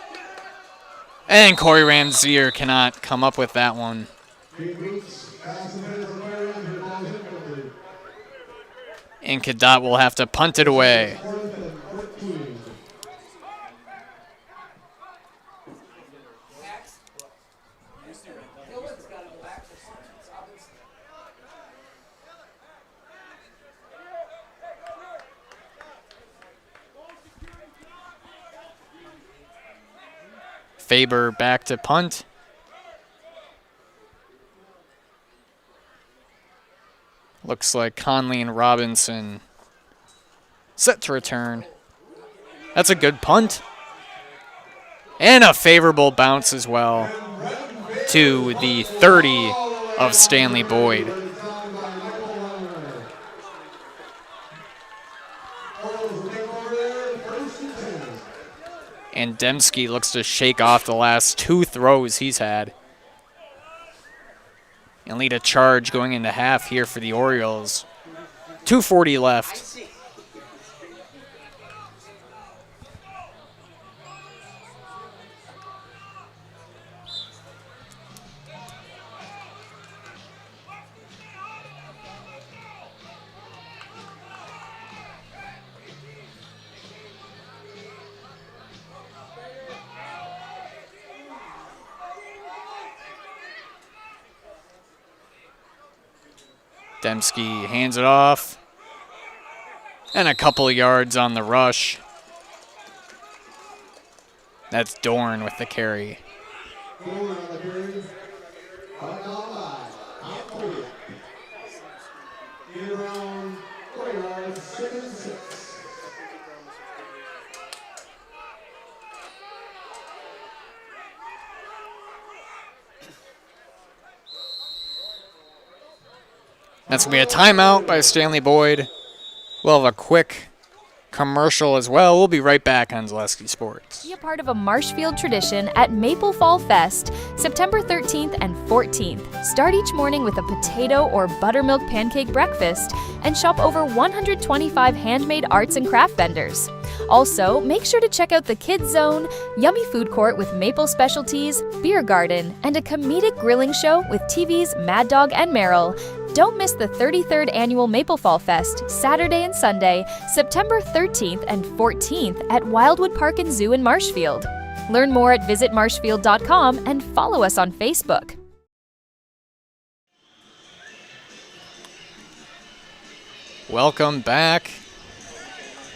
And Corey Ramzier cannot come up with that one. And Cadott will have to punt it away. Faber back to punt. Looks like Conley and Robinson set to return. That's a good punt. And a favorable bounce as well to the 30 of Stanley-Boyd. And Dembski looks to shake off the last 2 throws he's had. And lead a charge going into half here for the Orioles. 2:40 left. Dembski hands it off. And a couple of yards on the rush. That's Dorn with the carry. That's going to be a timeout by Stanley-Boyd. We'll have a quick commercial as well. We'll be right back on Zaleski Sports. Be a part of a Marshfield tradition at Maple Fall Fest, September 13th and 14th. Start each morning with a potato or buttermilk pancake breakfast and shop over 125 handmade arts and craft vendors. Also, make sure to check out the Kids Zone, yummy food court with maple specialties, beer garden, and a comedic grilling show with TV's Mad Dog and Meryl. Don't miss the 33rd Annual Maple Fall Fest, Saturday and Sunday, September 13th and 14th at Wildwood Park and Zoo in Marshfield. Learn more at visitmarshfield.com and follow us on Facebook. Welcome back.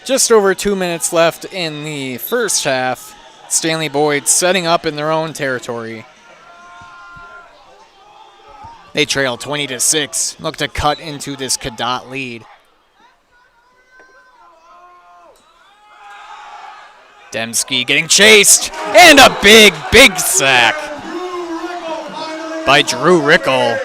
Just over 2 minutes left in the first half. Stanley-Boyd setting up in their own territory. They trail 20-6. Look to cut into this Cadott lead. Dembski getting chased. And a big, big sack by Drew Rickle.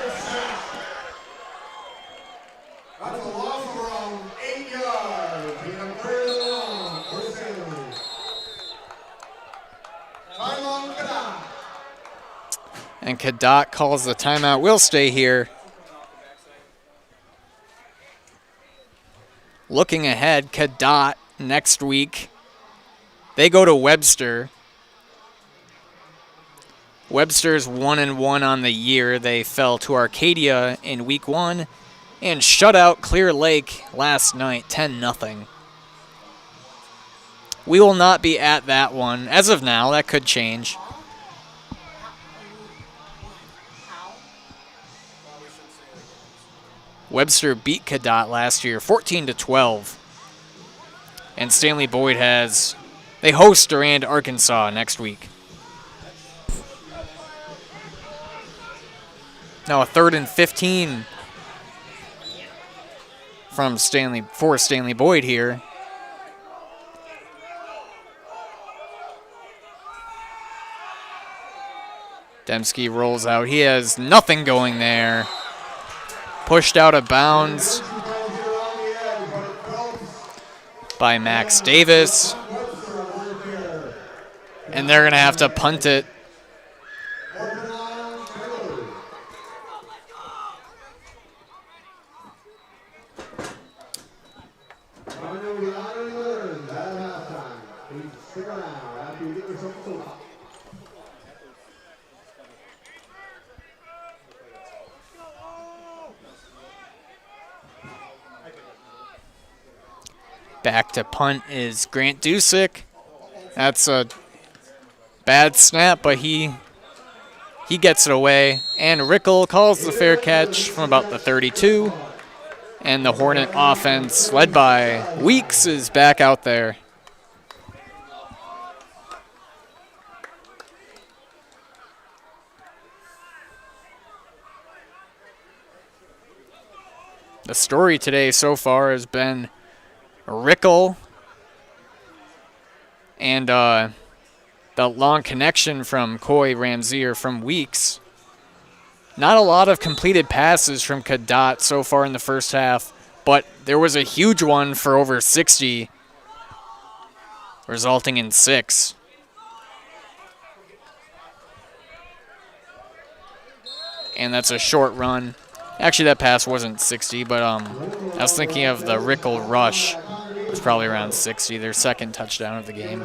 And Cadott calls the timeout. We'll stay here. Looking ahead, Cadott next week. They go to Webster. Webster's 1-1 on the year. They fell to Arcadia in week 1 and shut out Clear Lake last night, 10-0. We will not be at that one. As of now, that could change. Webster beat Cadott last year, 14-12. And Stanley-Boyd they host Durand, Arkansas next week. Now a 3rd and 15 for Stanley-Boyd here. Dembski rolls out. He has nothing going there. Pushed out of bounds by Max Davis. And they're going to have to punt it. Back to punt is Grant Dusick. That's a bad snap, but he gets it away. And Rickle calls the fair catch from about the 32. And the Hornet offense, led by Weeks, is back out there. The story today so far has been Rickle and the long connection from Coy Ramsey from Weeks. Not a lot of completed passes from Cadott so far in the first half, but there was a huge one for over 60, resulting in 6. And that's a short run. Actually, that pass wasn't 60, but I was thinking of the Rickle rush. It was probably around 60, their second touchdown of the game.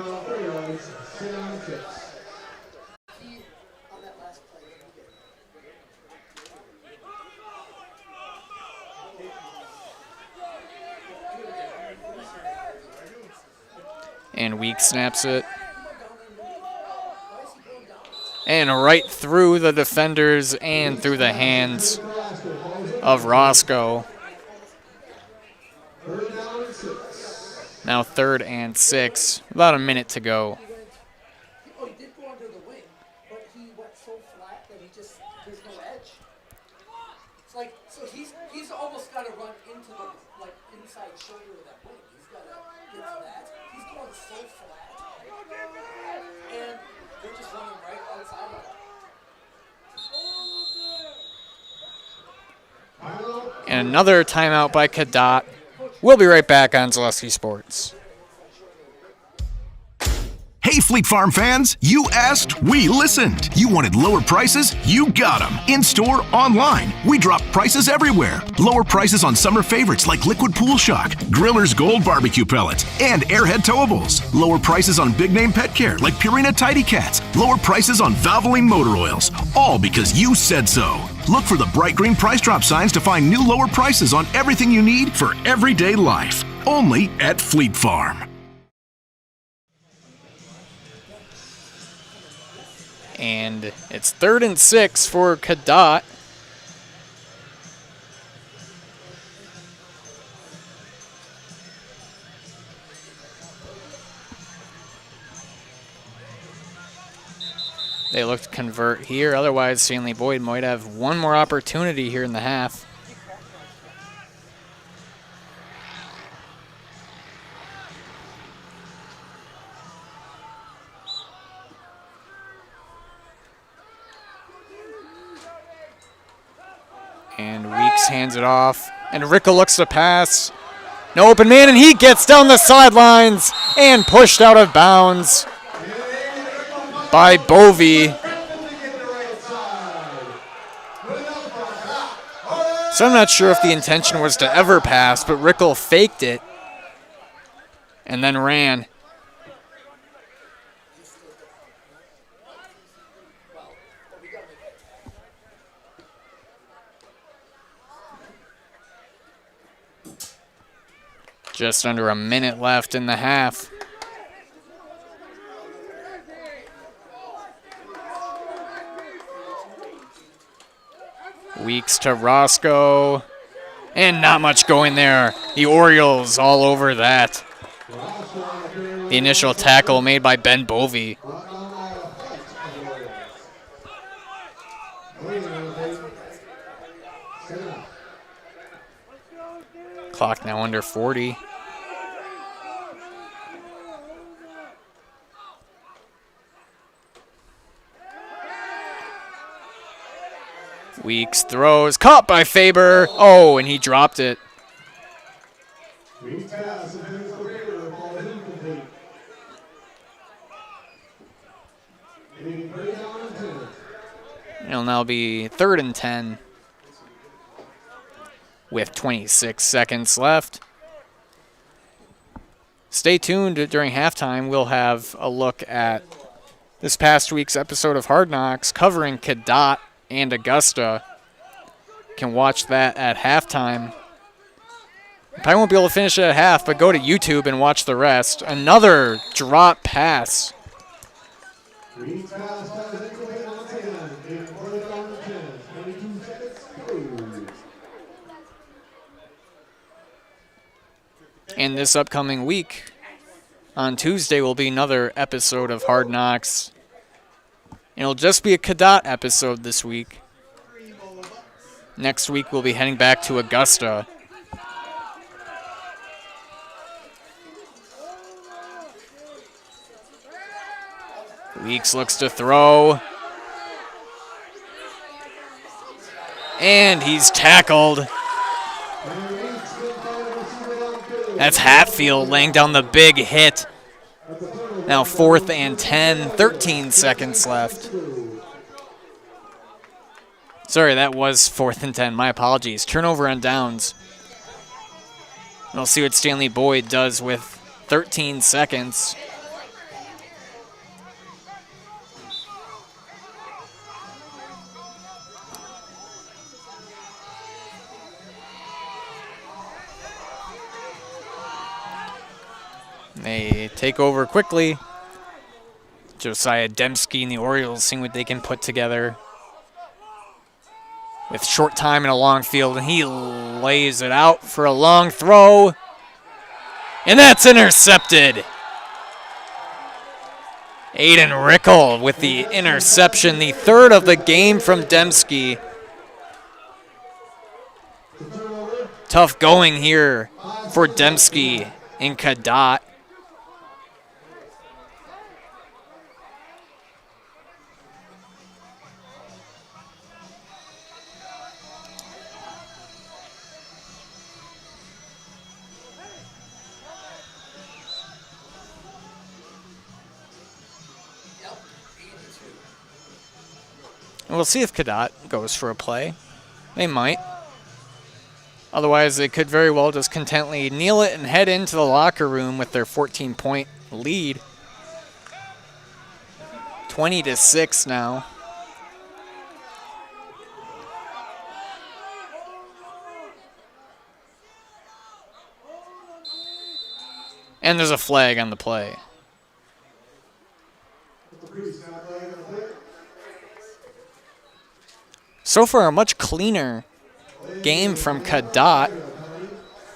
And Weeks snaps it. And right through the defenders and through the hands of Roscoe. Now 3rd and 6. About a minute to go. Oh, he did go under the wing, but he went so flat that there's no edge. It's like, so he's almost got to run into the, inside shoulder of that wing. He's got to get to that. He's going so flat. And they're just running right outside of it. And another timeout by Cadott. We'll be right back on Zaleski Sports. Hey, Fleet Farm fans, you asked, we listened. You wanted lower prices? You got them. In-store, online. We drop prices everywhere. Lower prices on summer favorites like Liquid Pool Shock, Griller's Gold Barbecue Pellets, and Airhead Towables. Lower prices on big-name pet care like Purina Tidy Cats. Lower prices on Valvoline motor oils. All because you said so. Look for the bright green price drop signs to find new lower prices on everything you need for everyday life. Only at Fleet Farm. And it's 3rd and 6 for Cadott. They look to convert here. Otherwise, Stanley-Boyd might have one more opportunity here in the half. And Weeks hands it off. And Rickle looks to pass. No open man, and he gets down the sidelines and pushed out of bounds by Bovey. So I'm not sure if the intention was to ever pass, but Rickle faked it and then ran. Just under a minute left in the half. Weeks to Roscoe. And not much going there. The Orioles all over that. The initial tackle made by Ben Bovey. Clock now under 40. Weeks throws, caught by Faber. Oh, and he dropped it. It'll now be 3rd and 10 with 26 seconds left. Stay tuned during halftime. We'll have a look at this past week's episode of Hard Knocks covering Cadott and Augusta. You can watch that at halftime. Probably won't be able to finish it at half, but go to YouTube and watch the rest. Another drop pass. And this upcoming week, on Tuesday, will be another episode of Hard Knocks. It'll just be a Cadott episode this week. Next week, we'll be heading back to Augusta. Weeks looks to throw. And he's tackled. That's Hatfield laying down the big hit. Now 4th and 10, 13 seconds left. Sorry, that was 4th and 10. My apologies. Turnover on downs. We'll see what Stanley-Boyd does with 13 seconds. They take over quickly. Josiah Dembski and the Orioles seeing what they can put together. with short time and a long field, and he lays it out for a long throw. And that's intercepted. Aiden Rickel with the interception, the third of the game from Dembski. Tough going here for Dembski in Cadott. And we'll see if Cadott goes for a play. They might. Otherwise, they could very well just contently kneel it and head into the locker room with their 14-point lead. 20-6 now. And there's a flag on the play. So far, a much cleaner game from Cadott.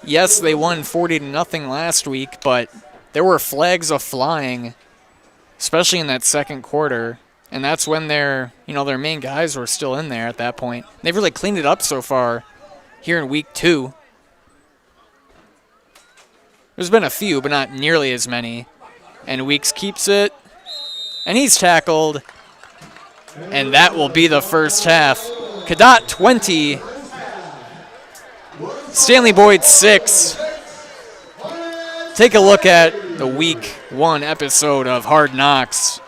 Yes, they won 40-0 last week, but there were flags a-flying, especially in that second quarter. And that's when their main guys were still in there at that point. They've really cleaned it up so far here in week 2. There's been a few, but not nearly as many. And Weeks keeps it, and he's tackled. And that will be the first half. Cadott 20, Stanley-Boyd 6. Take a look at the week 1 episode of Hard Knocks.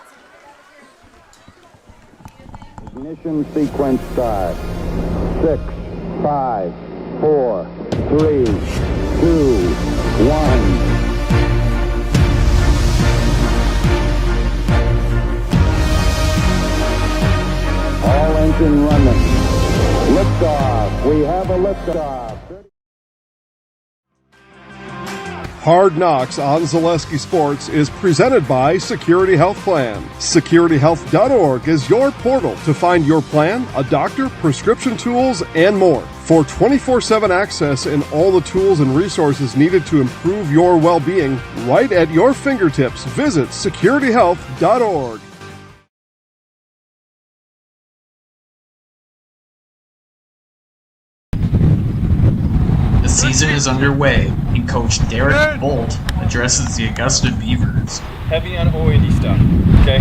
Ignition sequence start. 6, 5, 4, 3, 2, 1. All engine running. Liftoff. We have a liftoff. Hard Knocks on Zaleski Sports is presented by Security Health Plan. SecurityHealth.org is your portal to find your plan, a doctor, prescription tools, and more. For 24/7 access and all the tools and resources needed to improve your well-being, right at your fingertips, visit SecurityHealth.org. The season is underway, and Coach Derek Bolt addresses the Augusta Beavers. Heavy on OAD stuff, okay?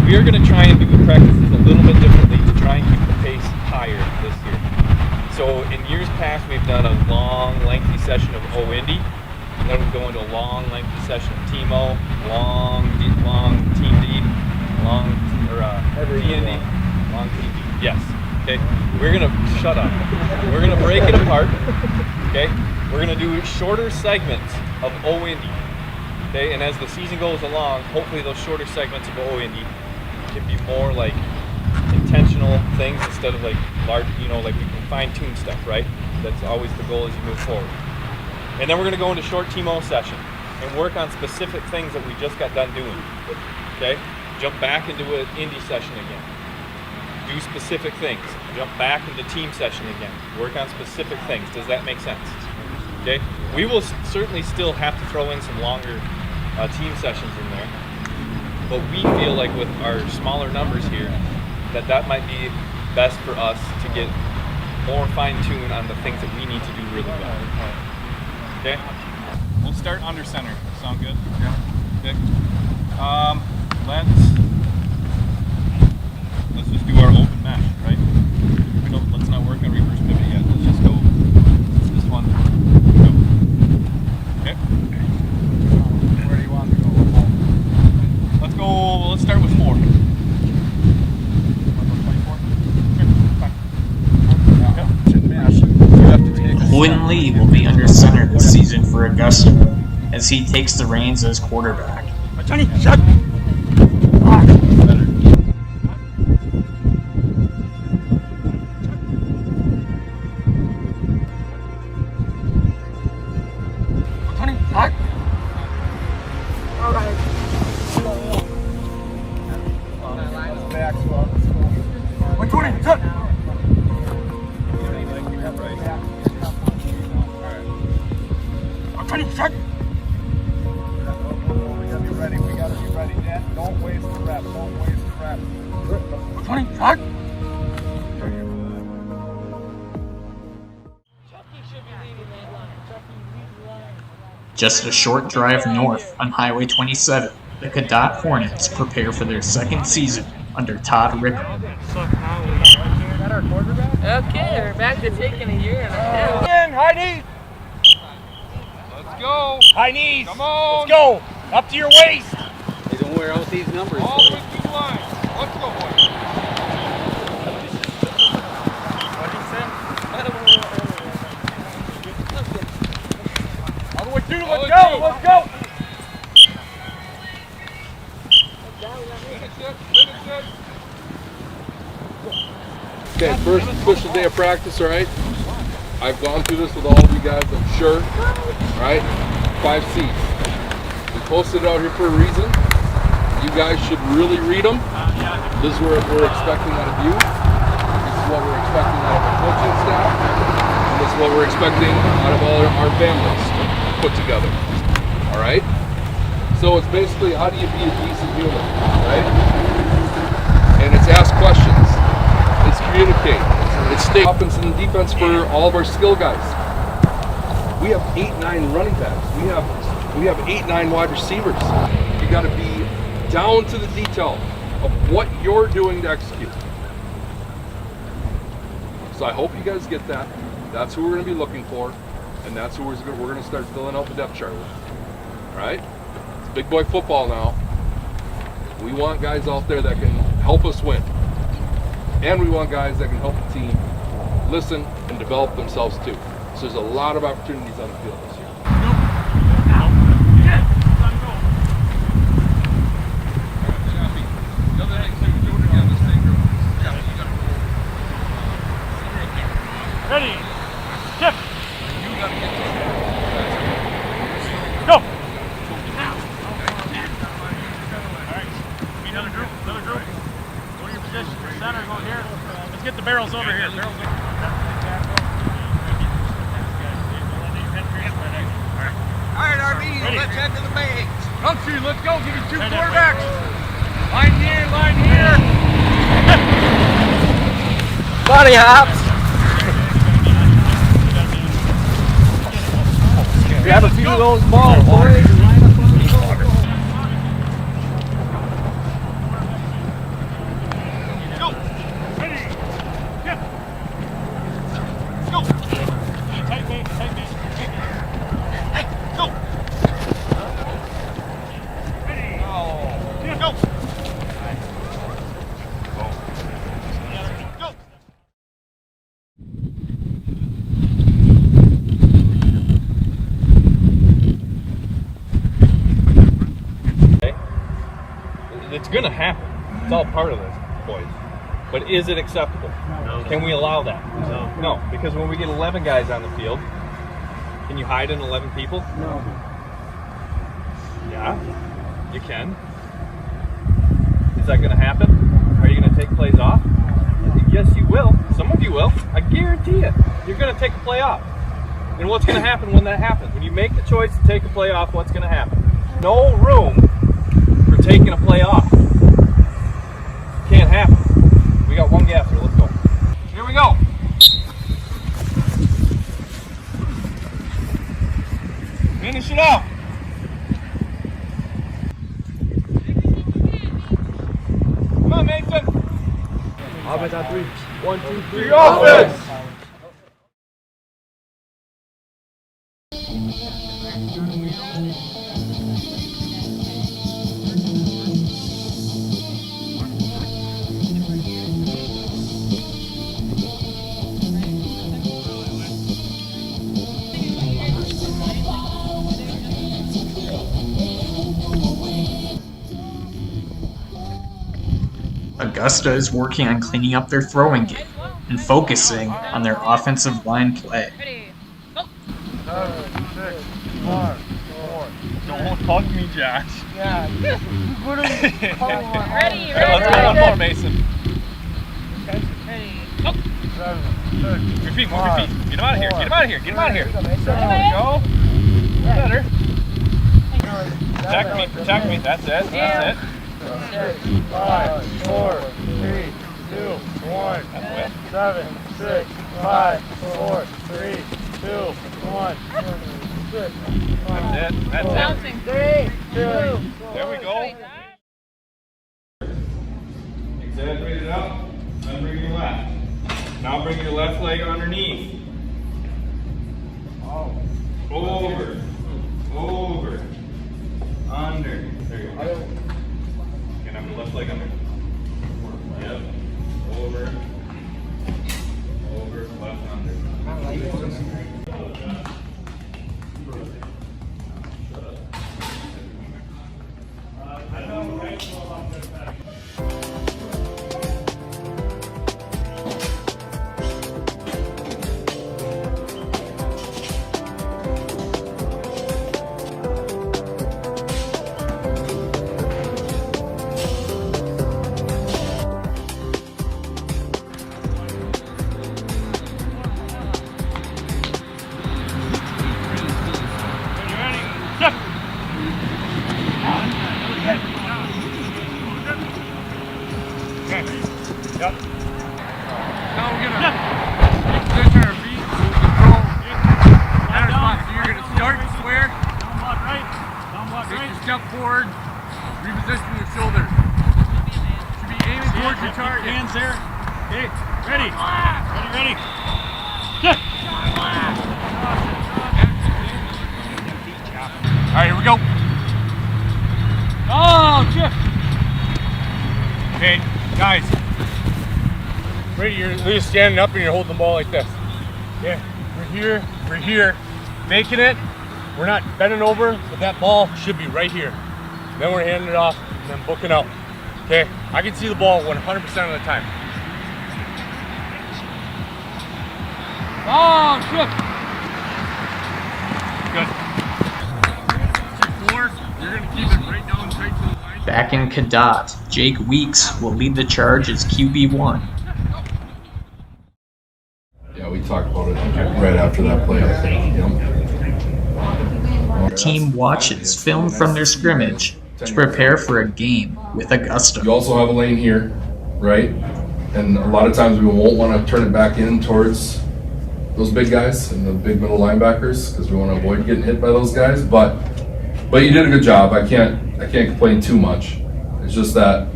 We are going to try and do the practices a little bit differently to try and keep the pace higher this year. So in years past, we've done a long, lengthy session of O-Indy, and then we go into a long, lengthy session of TMO, long team deep, long D&D, long team deep. Yes. Okay, we're gonna shut up. We're gonna break it apart. Okay, we're gonna do shorter segments of O-Indy. Okay, and as the season goes along, hopefully those shorter segments of O-Indy can be more like intentional things instead of like large. Like we can fine-tune stuff, right? That's always the goal as you move forward. And then we're gonna go into short TMO session and work on specific things that we just got done doing. Okay, jump back into an Indy session again. Do specific things. Jump back into team session again. Work on specific things. Does that make sense? Okay. We will certainly still have to throw in some longer team sessions in there, but we feel like with our smaller numbers here, that might be best for us to get more fine-tuned on the things that we need to do really well. Okay. We'll start under center. Sound good? Yeah. Okay. Let's just do our open mesh, right? Let's not work on reverse pivot yet. Let's just go. This one. Go. Okay. Where do you want to go? Let's go. Let's start with 4. 24. Quinn Lee will be under center this season for Augusta as he takes the reins as quarterback. Johnny, shut. Don't waste the rep. Don't waste the rep. 20, shot. Just a short drive north on Highway 27, the Cadott Hornets prepare for their second season under Todd Ricker. Okay, we're back to taking a year and a half. High knees. Let's go. High knees. Come on. Let's go. Up to your waist. Hey, don't wear out these numbers. All the way through the line. Let's go, boys. All the way through. Let's go. Let's go. Finish it. Finish it. Okay, first official day of practice, all right? I've gone through this with all of you guys, I'm sure. All right? 5 C's. We posted it out here for a reason. You guys should really read them. This is what we're expecting out of you. This is what we're expecting out of our coaching staff. And this is what we're expecting out of all our families put together. All right? So it's basically, how do you be a decent human, right? And it's ask questions. It's communicate. It's stay offense and defense for all of our skill guys. We have 8-9 running backs. We have 8-9 wide receivers. You got to be down to the detail of what you're doing to execute. So I hope you guys get that. That's who we're going to be looking for, and that's who we're going to start filling out the depth chart with. All right? It's big boy football now. We want guys out there that can help us win. And we want guys that can help the team listen and develop themselves too. So there's a lot of opportunities on the field this year. Ready, shift. Go. All right, another group. Go to your position. Center, go here. Let's get the barrels over here. Barrels over. All right, RB, let's head to the banks. Humphrey, let's go. Give me 2 quarterbacks. Line here, line here. Body hops. Grab a few of those balls, boys. It's going to happen. It's all part of this, boys. But is it acceptable? No. Can we allow that? No. No, because when we get 11 guys on the field, can you hide in 11 people? No. Yeah, you can. Is that going to happen? Are you going to take plays off? Yes, you will. Some of you will. I guarantee it. You're going to take a play off. And what's going to happen when that happens? When you make the choice to take a play off, what's going to happen? No room for taking a play off. Can't happen. We got one gap here. Let's go. Here we go. Finish it out. Come on, Mason. Offense on 3. 1, 2, 3. Offense. Augusta is working on cleaning up their throwing game and focusing on their offensive line play. 7, 6, 5, 4. Don't hug me, Josh. Yeah. Ready, let's go one more, Mason. Ready. Oh. 7, 6, move your feet, move your feet. Get him out of here, get him out of here, get him out of here. There we go. Better. Protect me, that's it, that's it. 6, 5, 4, 3, 2, 1. 7, 6, 5, 4, 3, 2, 1. 6, 5. That's it. That's Bouncing. 3, 2. There we go. Exaggerate it up. Then bring your left. Now bring your left leg underneath. Over. Over. Under. There you go. You can have the left leg under. Yep. Over. Over. Left under. Yep. Now we're gonna position our feet so we control better spot. So you're gonna start square. Down block right. Down block Take right. your step forward. Reposition your shoulder. Should be aiming towards your target. Hands there. Okay. Ready. Ready. All right, here we go. Oh, chip. Okay, guys. Right here, you're just standing up and you're holding the ball like this. Yeah, we're here, making it. We're not bending over, but that ball should be right here. Then we're handing it off and then booking out. Okay, I can see the ball 100% of the time. Oh, chip. Good. 4, you're gonna keep it right down tight to the line. Back in Cadott, Jake Weeks will lead the charge as QB1. Yeah, we talked about it right after that play. The team watches film from their scrimmage to prepare for a game with Augusta. You also have a lane here, right? And a lot of times we won't want to turn it back in towards those big guys and the big middle linebackers because we want to avoid getting hit by those guys. But you did a good job. I can't complain too much. It's just that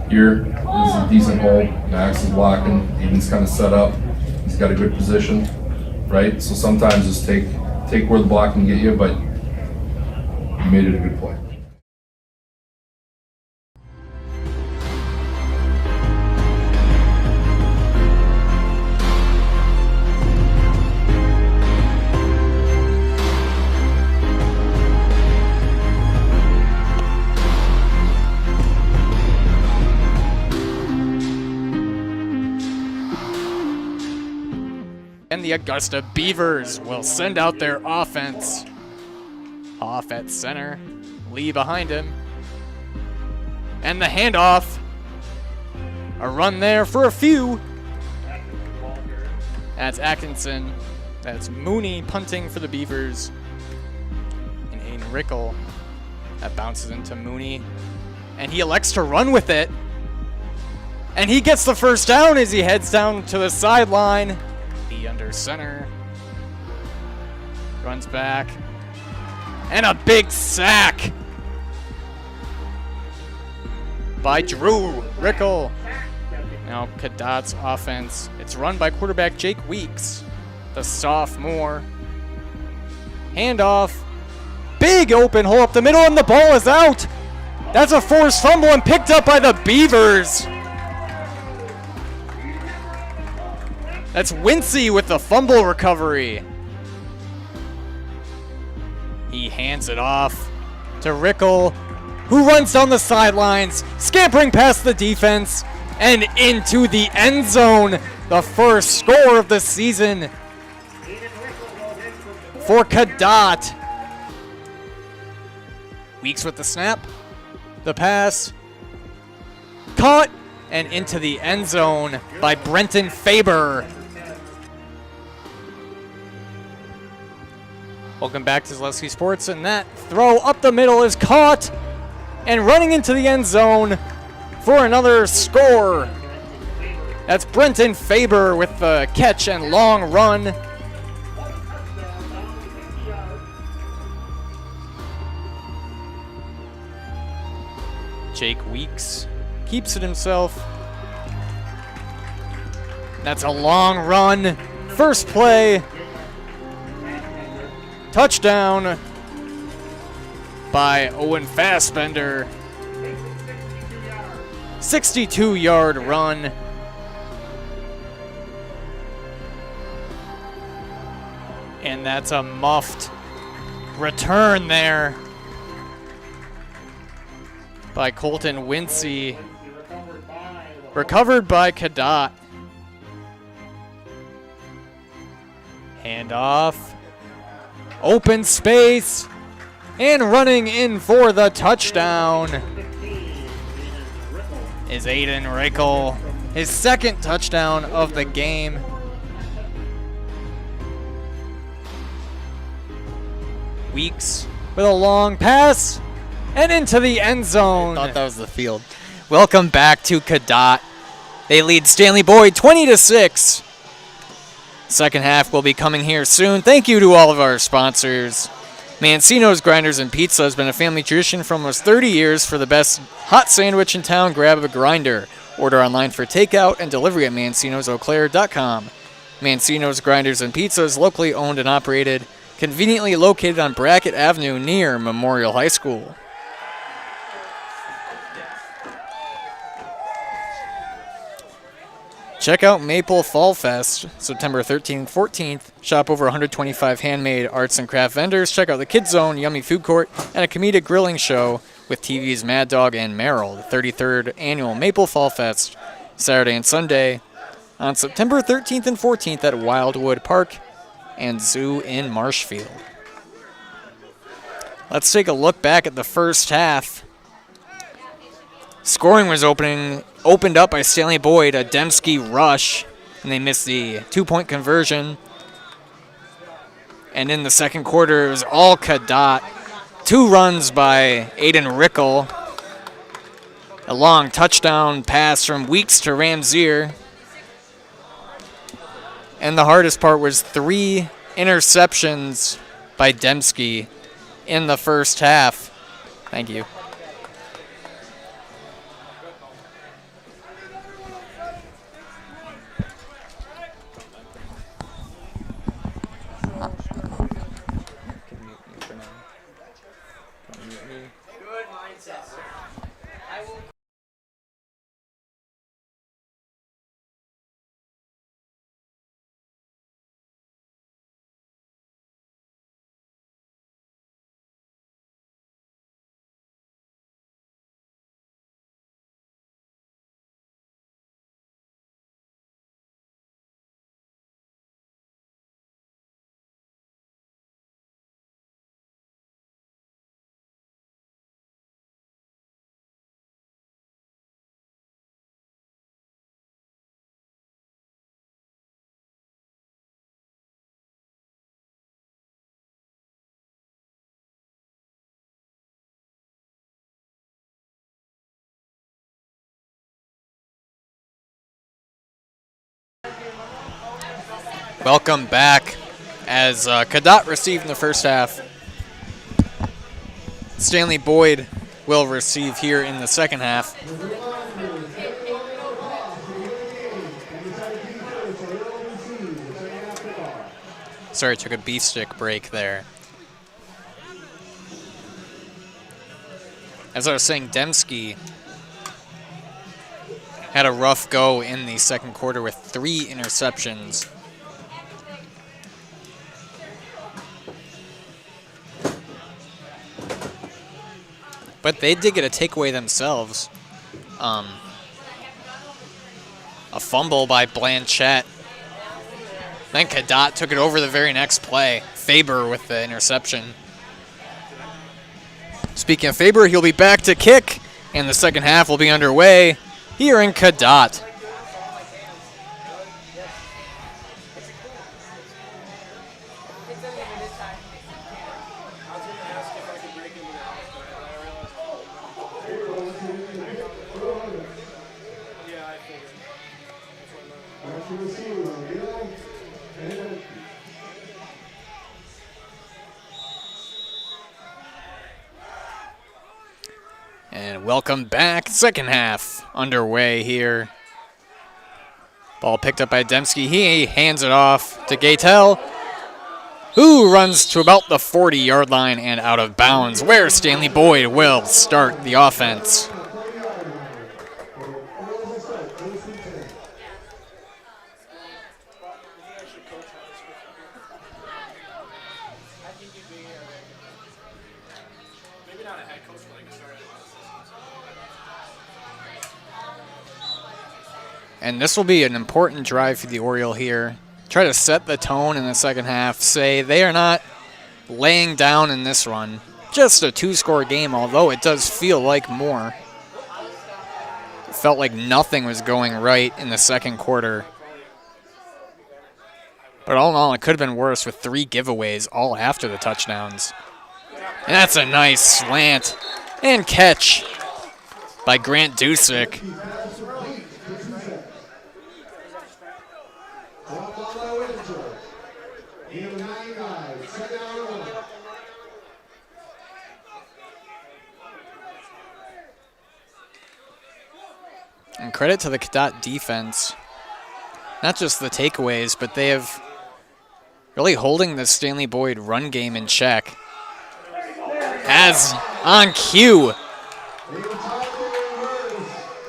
here is a decent hole. Max is blocking. Eden's kind of set up. He's got a good position, right? So sometimes just take where the block can get you, but you made it a good play. And the Augusta Beavers will send out their offense. Off at center. Lee behind him. And the handoff. A run there for a few. That's Atkinson. That's Mooney punting for the Beavers. And Aiden Rickle. That bounces into Mooney. And he elects to run with it. And he gets the first down as he heads down to the sideline. Under center. Runs back. And a big sack by Drew Rickle. Now Cadott's offense. It's run by quarterback Jake Weeks, the sophomore. Handoff. Big open hole up the middle and the ball is out. That's a forced fumble and picked up by the Beavers. That's Wincy with the fumble recovery. He hands it off to Rickle, who runs down the sidelines, scampering past the defense and into the end zone. The first score of the season for Cadott. Weeks with the snap, the pass, caught and into the end zone by Brenton Faber. Welcome back to Zaleski Sports, and that throw up the middle is caught And running into the end zone for another score. That's Brenton Faber with the catch and long run. Jake Weeks keeps it himself. That's a long run. First play. Touchdown by Owen Fassbender. 62-yard run. And that's a muffed return there by Colton Wincy. Recovered by Cadott. Handoff. Open space. And running in for the touchdown is Aiden Rickel. His second touchdown of the game. Weeks with a long pass and into the end zone. Thought that was the field. Welcome back to Cadott. They lead Stanley-Boyd 20-6. Second half will be coming here soon. Thank you to all of our sponsors. Mancino's Grinders and Pizza has been a family tradition for almost 30 years. For the best hot sandwich in town, grab a grinder. Order online for takeout and delivery at mancinosauclair.com. Mancino's Grinders and Pizza is locally owned and operated, conveniently located on Brackett Avenue near Memorial High School. Check out Maple Fall Fest, September 13th, 14th. Shop over 125 handmade arts and craft vendors. Check out the Kids Zone, Yummy Food Court, and a comedic grilling show with TV's Mad Dog and Merrill. The 33rd annual Maple Fall Fest, Saturday and Sunday on September 13th and 14th at Wildwood Park and Zoo in Marshfield. Let's take a look back at the first half. Scoring was opened up by Stanley-Boyd, a Dembski rush, and they missed the two-point conversion. And in the second quarter, it was all Cadott. 2 runs by Aiden Rickel. A long touchdown pass from Weeks to Ramzier. And the hardest part was 3 interceptions by Dembski in the first half. Thank you. Welcome back as Cadott received in the first half. Stanley-Boyd will receive here in the second half. Sorry, took a beef stick break there. As I was saying, Dembski had a rough go in the second quarter with 3 interceptions. But they did get a takeaway themselves. A fumble by Blanchette. Then Cadott took it over the very next play. Faber with the interception. Speaking of Faber, he'll be back to kick, and the second half will be underway here in Cadott. And welcome back. Second half underway here. Ball picked up by Dembski. He hands it off to Gatel, who runs to about the 40-yard line and out of bounds, where Stanley-Boyd will start the offense. And this will be an important drive for the Oriole here. Try to set the tone in the second half. Say they are not laying down in this run. Just a 2-score game, although it does feel like more. It felt like nothing was going right in the second quarter. But all in all, it could have been worse with 3 giveaways all after the touchdowns. And that's a nice slant and catch by Grant Dusick. And credit to the Cadott defense. Not just the takeaways, but they have really holding the Stanley-Boyd run game in check. As on cue,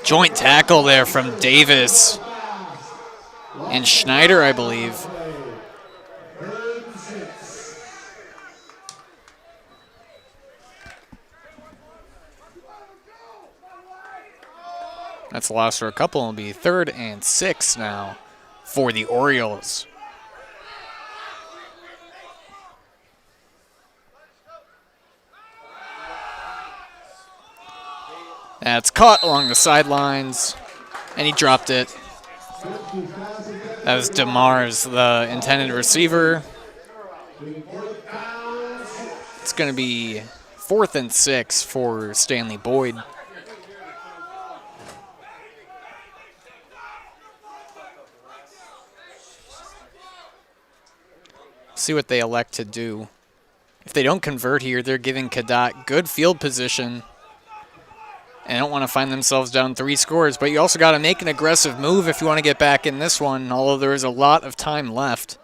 joint tackle there from Davis and Schneider, I believe. That's a loss for a couple. It'll be 3rd and 6 now for the Orioles. That's caught along the sidelines, and he dropped it. That was DeMars, the intended receiver. It's going to be 4th and 6 for Stanley-Boyd. See what they elect to do. If they don't convert here, they're giving Cadott good field position. And don't want to find themselves down 3 scores, but you also got to make an aggressive move if you want to get back in this one, although there is a lot of time left.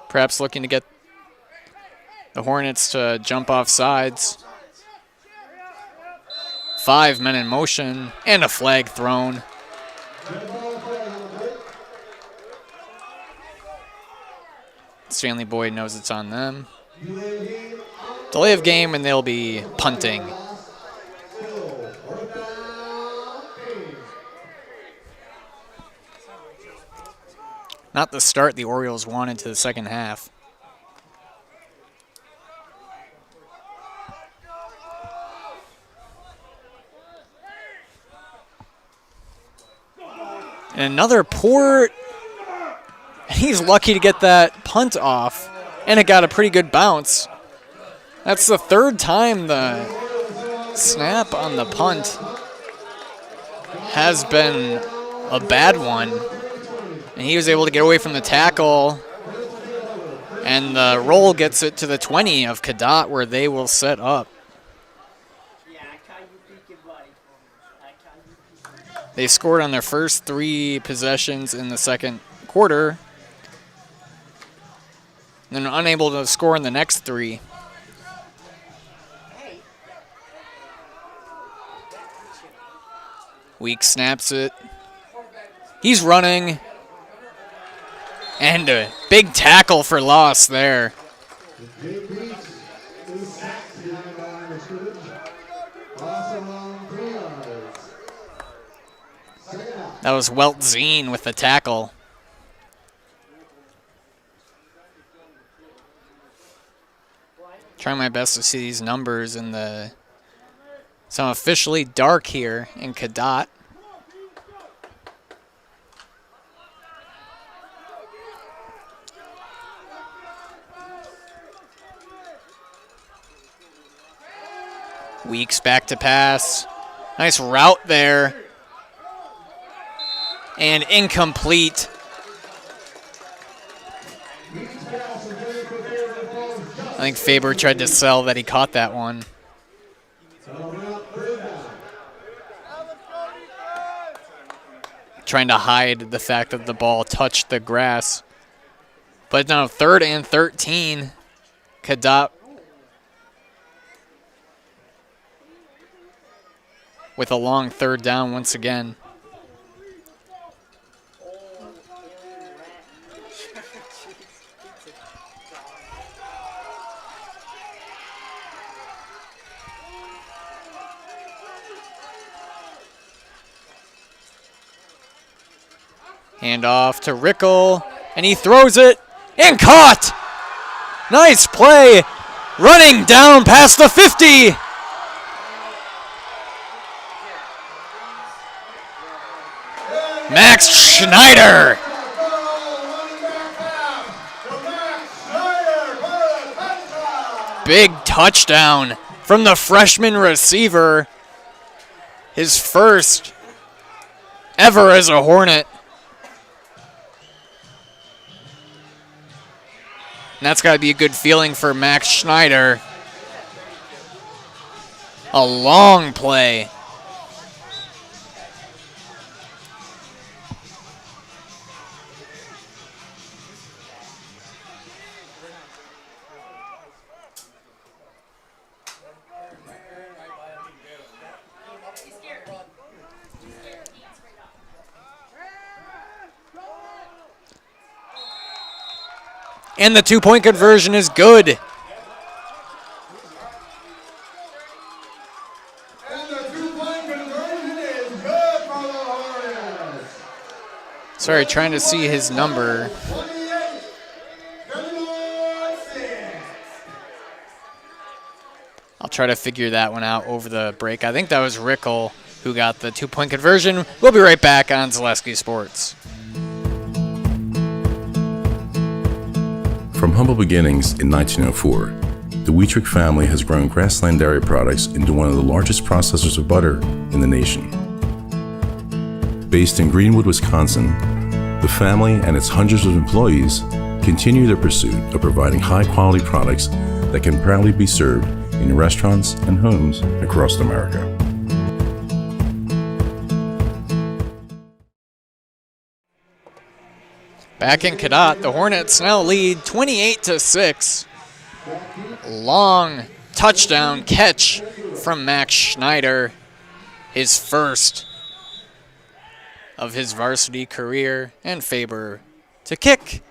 Perhaps looking to get the Hornets to jump off sides. 5 men in motion and a flag thrown. Stanley-Boyd knows it's on them. Delay of game, and they'll be punting. Not the start the Orioles wanted to the second half. And another poor... He's lucky to get that punt off, and it got a pretty good bounce. That's the 3rd time the snap on the punt has been a bad one. And he was able to get away from the tackle, and the roll gets it to the 20 of Cadott, where they will set up. They scored on their first 3 possessions in the second quarter. Then unable to score in the next 3. Weeks snaps it. He's running. And a big tackle for loss there. That was Welt Zine with the tackle. Trying my best to see these numbers in the... Some officially dark here in Cadott. Weeks back to pass. Nice route there. And incomplete. I think Faber tried to sell that he caught that one. Trying to hide the fact that the ball touched the grass. But now 3rd and 13. Cadott with a long 3rd down once again. Hand off to Rickle, and he throws it, and caught! Nice play, running down past the 50. Max Schneider. Big touchdown from the freshman receiver. His first ever as a Hornet. And that's got to be a good feeling for Max Schneider. A long play. And the 2-point conversion is good. Sorry, trying to see his number. I'll try to figure that one out over the break. I think that was Rickle who got the 2-point conversion. We'll be right back on Zaleski Sports. From humble beginnings in 1904, the Wheatrick family has grown Grassland Dairy Products into one of the largest processors of butter in the nation. Based in Greenwood, Wisconsin, the family and its hundreds of employees continue their pursuit of providing high-quality products that can proudly be served in restaurants and homes across America. Back in Cadott, the Hornets now lead 28-6. Long touchdown catch from Max Schneider, his first of his varsity career, and Faber to kick.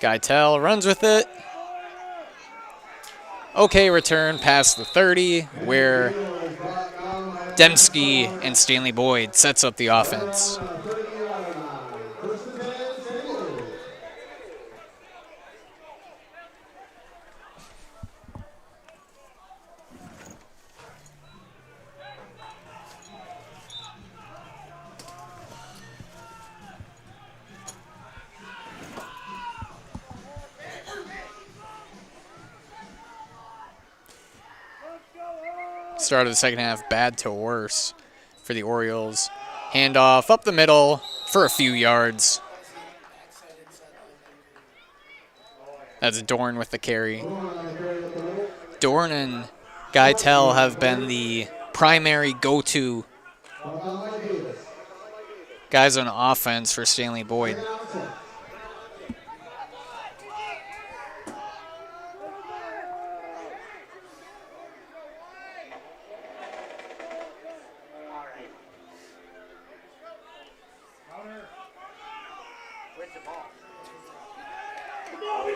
Geitel runs with it. Okay return past the 30, where Dembski and Stanley-Boyd sets up the offense. Start of the second half, bad to worse for the Orioles. Handoff up the middle for a few yards. That's Dorn with the carry. Dorn and Geitel have been the primary go-to guys on offense for Stanley-Boyd.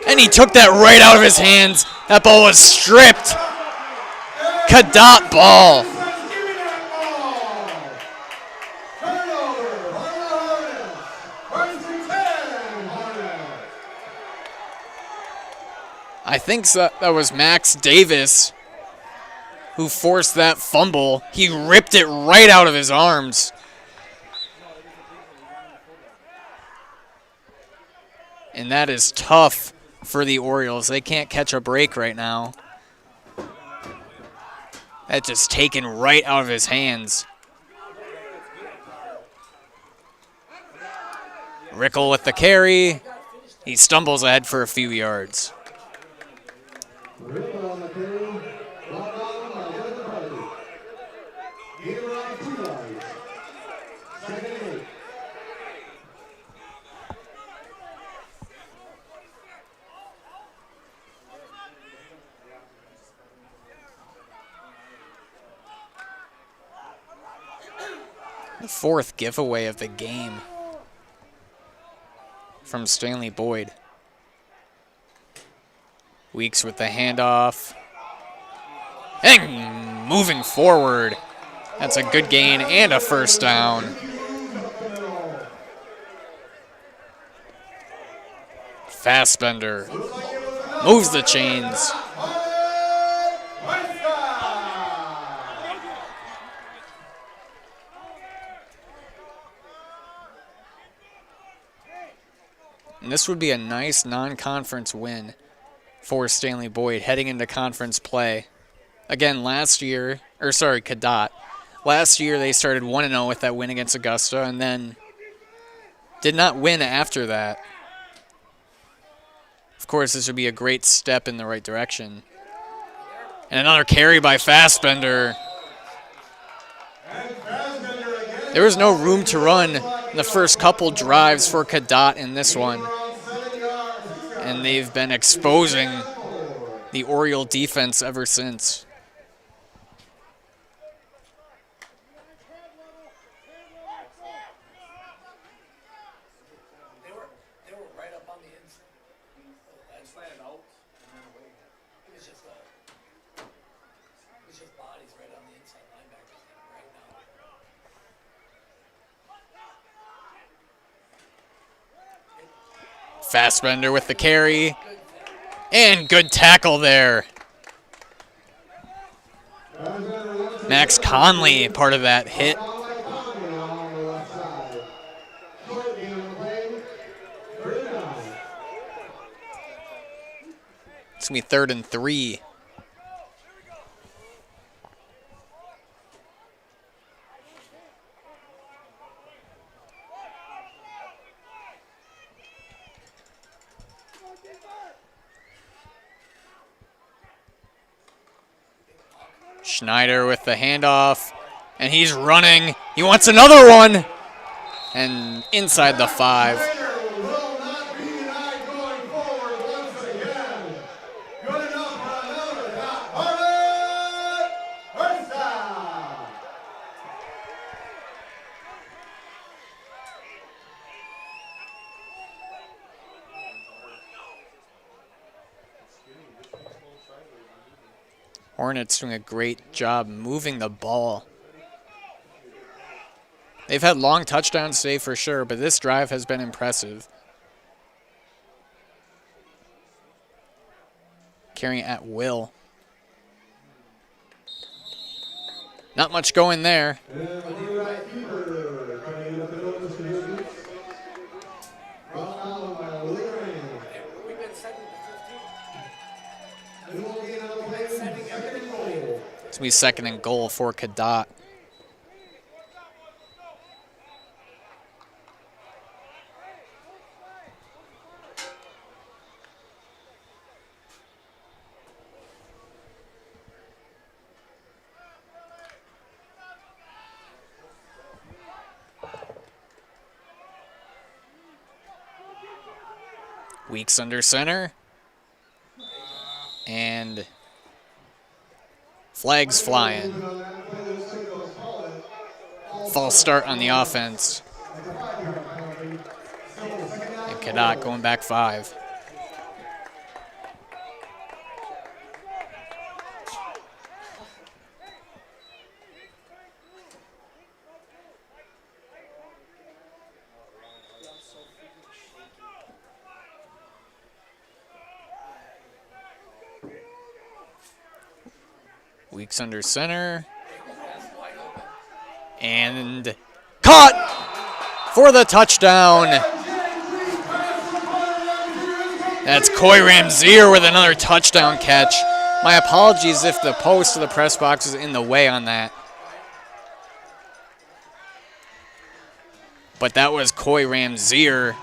And he took that right out of his hands. That ball was stripped. Cadott ball. I think that was Max Davis who forced that fumble. He ripped it right out of his arms. And that is tough for the Orioles. They can't catch a break right now. That's just taken right out of his hands. Rickle with the carry. He stumbles ahead for a few yards. The fourth giveaway of the game from Stanley-Boyd. Weeks with the handoff. And moving forward. That's a good gain and a first down. Fassbender moves the chains. And this would be a nice non-conference win for Stanley-Boyd heading into conference play. Again, Cadott. Last year they started 1-0 with that win against Augusta and then did not win after that. Of course, this would be a great step in the right direction. And another carry by Fassbender. There was no room to run in the first couple drives for Cadott in this one. And they've been exposing the Oriole defense ever since. They were right up on the inside. That's slanted out and then away. It was just bodies right on the inside linebackers right now. Fassbender with the carry. And good tackle there. Max Conley, part of that hit. It's going to be 3rd and 3. Schneider with the handoff, and he's running. He wants another one, and inside the 5. Hornets doing a great job moving the ball. They've had long touchdowns today for sure, but this drive has been impressive. Carrying at will. Not much going there. It's going to be 2nd and goal for Cadott. Weeks under center. And flags flying. False start on the offense. And Cadott going back 5. Weeks under center. And caught for the touchdown. That's Coy Ramzier with another touchdown catch. My apologies if the post of the press box is in the way on that. But that was Coy Ramzier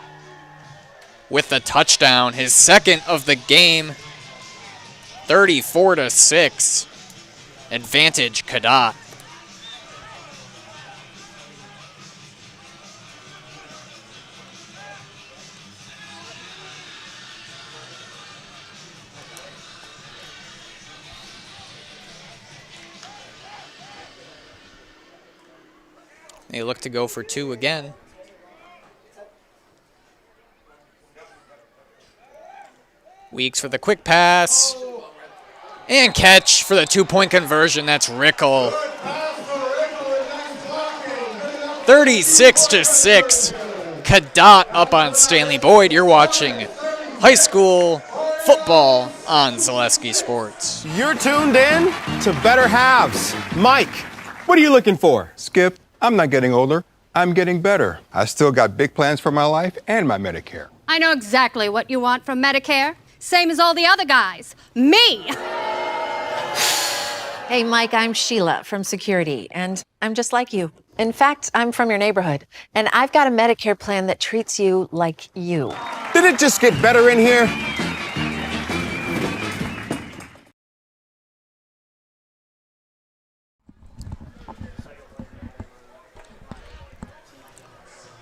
with the touchdown, his second of the game. 34-6. Advantage Cadott. They look to go for two again. Weeks for the quick pass. And catch for the two-point conversion. That's Rickle. 36-6. Cadott up on Stanley-Boyd. You're watching high school football on Zaleski Sports. You're tuned in to Better Halves. Mike, what are you looking for? Skip, I'm not getting older. I'm getting better. I still got big plans for my life and my Medicare. I know exactly what you want from Medicare. Same as all the other guys. Me! Hey, Mike, I'm Sheila from Security, and I'm just like you. In fact, I'm from your neighborhood, and I've got a Medicare plan that treats you like you. Did it just get better in here?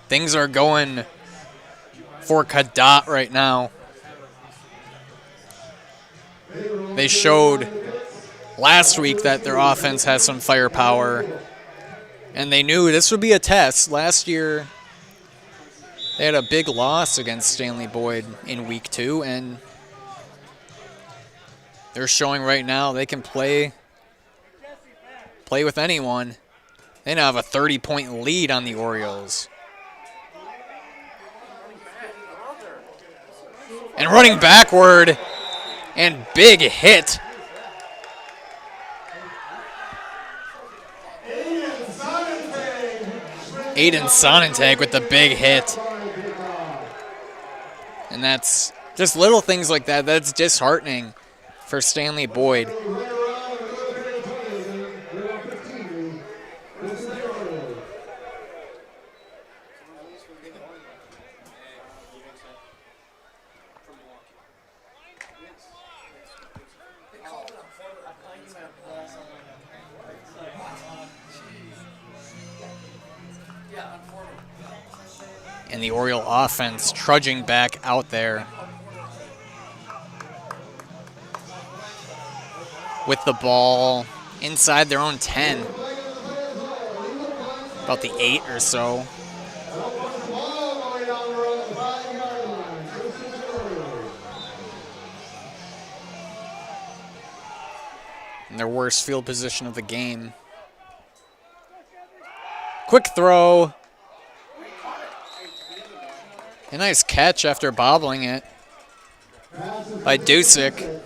Things are going for Cadott right now. They showed last week that their offense has some firepower, and they knew this would be a test. Last year, they had a big loss against Stanley-Boyd in week 2, and they're showing right now they can play with anyone. They now have a 30-point lead on the Orioles. And running backward, and big hit. Aiden Sonnentag with the big hit. And that's just little things like that. That's disheartening for Stanley-Boyd. And the Oriole offense trudging back out there with the ball inside their own 10. About the 8 or so. In their worst field position of the game. Quick throw. A nice catch after bobbling it by Dusick.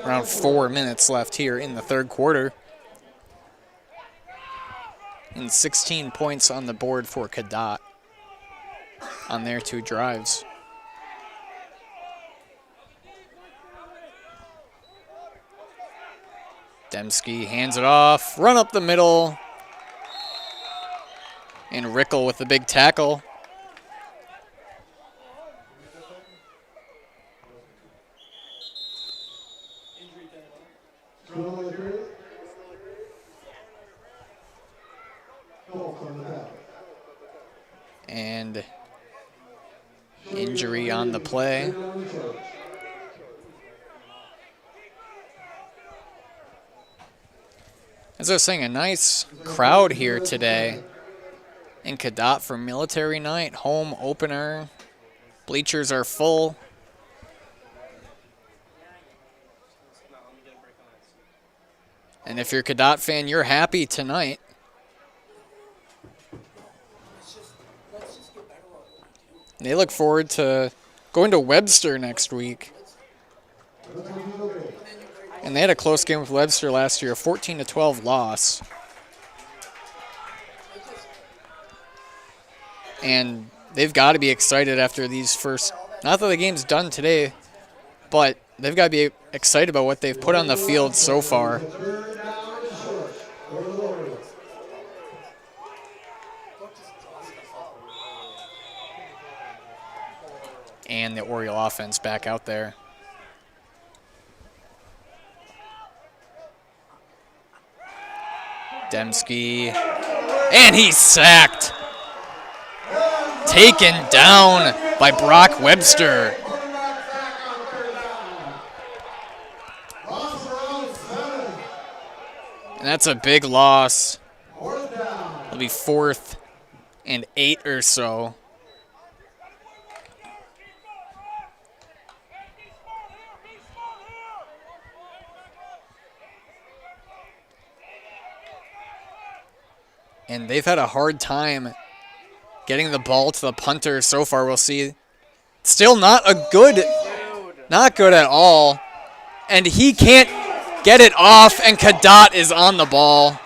Around 4 minutes left here in the third quarter. And 16 points on the board for Cadott on their 2 drives. Dembski hands it off, run up the middle. And Rickle with the big tackle. And injury on the play. As I was saying, a nice crowd here today in Cadott for Military Night, home opener. Bleachers are full. And if you're a Cadott fan, you're happy tonight. They look forward to going to Webster next week. And they had a close game with Webster last year, a 14-12 loss. And they've got to be excited after these first, not that the game's done today, but they've got to be excited about what they've put on the field so far. And the Oriole offense back out there. Demski, and he's sacked. Taken down by Brock Webster. And that's a big loss. It'll be 4th and 8 or so. And they've had a hard time getting the ball to the punter so far. We'll see. Still not good at all. And he can't get it off, and Cadott is on the ball.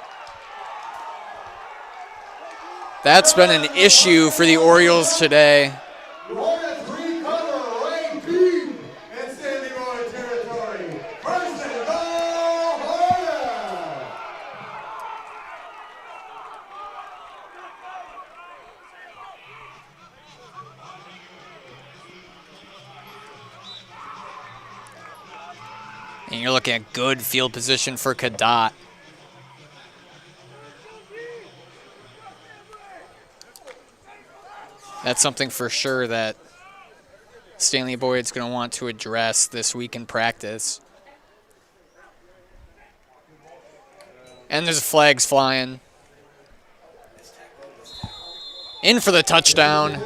That's been an issue for the Orioles today. And you're looking at good field position for Cadott. That's something for sure that Stanley-Boyd's going to want to address this week in practice. And there's flags flying. In for the touchdown.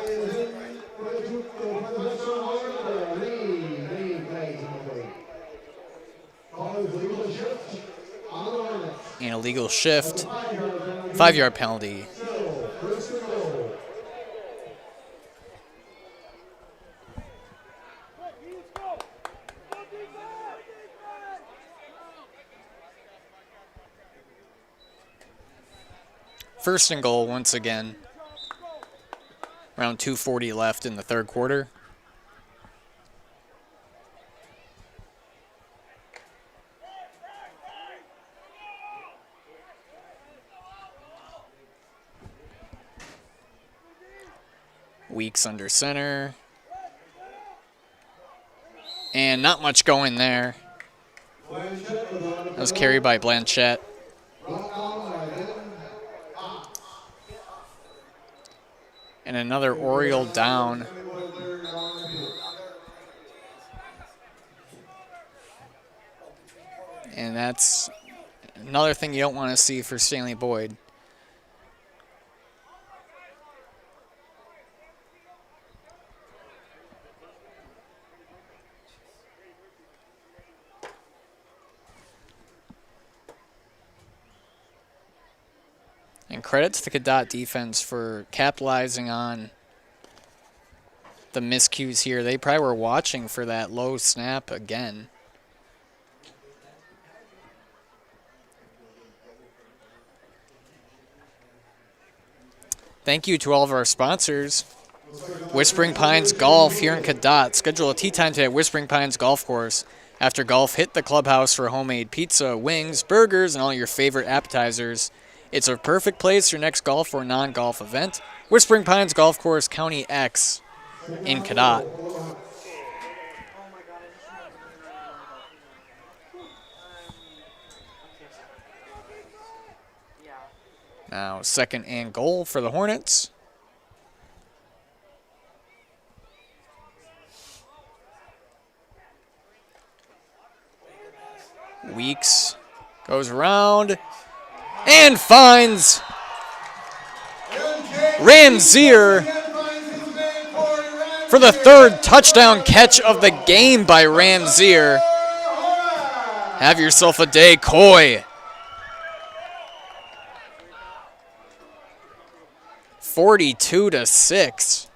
An illegal shift. 5-yard penalty. First and goal once again. Around 2:40 left in the third quarter. Weeks under center. And not much going there. That was carried by Blanchette. And another Oriole down. And that's another thing you don't want to see for Stanley-Boyd. And credit to the Cadott defense for capitalizing on the miscues here. They probably were watching for that low snap again. Thank you to all of our sponsors. Whispering Pines Golf here in Cadott. Schedule a tee time today at Whispering Pines Golf Course. After golf, hit the clubhouse for homemade pizza, wings, burgers, and all your favorite appetizers. It's a perfect place for your next golf or non-golf event. Whispering Pines Golf Course, County X in Cadott. Now, second and goal for the Hornets. Weeks goes around and finds Ramzier for the third touchdown catch of the game by Ramzier. Have yourself a day, Coy. 42-6.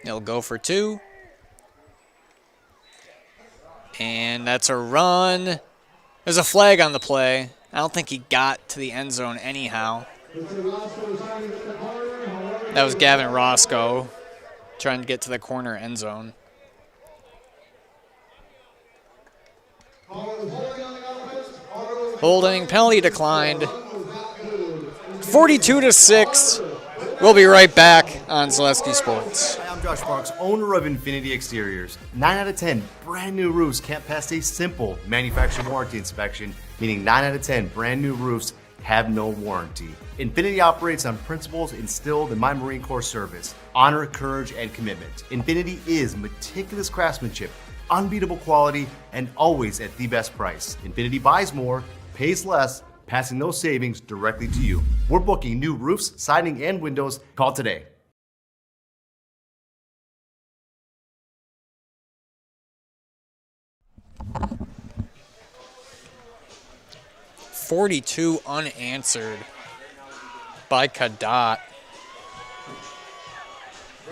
He'll go for 2. And that's a run. There's a flag on the play. I don't think he got to the end zone anyhow. That was Gavin Roscoe trying to get to the corner end zone. Holding, penalty declined. 42-6. We'll be right back on Zaleski Sports. Hi, I'm Josh Parks, owner of Infinity Exteriors. 9 out of 10 brand new roofs can't pass a simple manufacturer warranty inspection, meaning 9 out of 10 brand new roofs have no warranty. Infinity operates on principles instilled in my Marine Corps service: honor, courage, and commitment. Infinity is meticulous craftsmanship, unbeatable quality, and always at the best price. Infinity buys more, pays less, passing those savings directly to you. We're booking new roofs, siding, and windows. Call today. .42 unanswered by Cadott.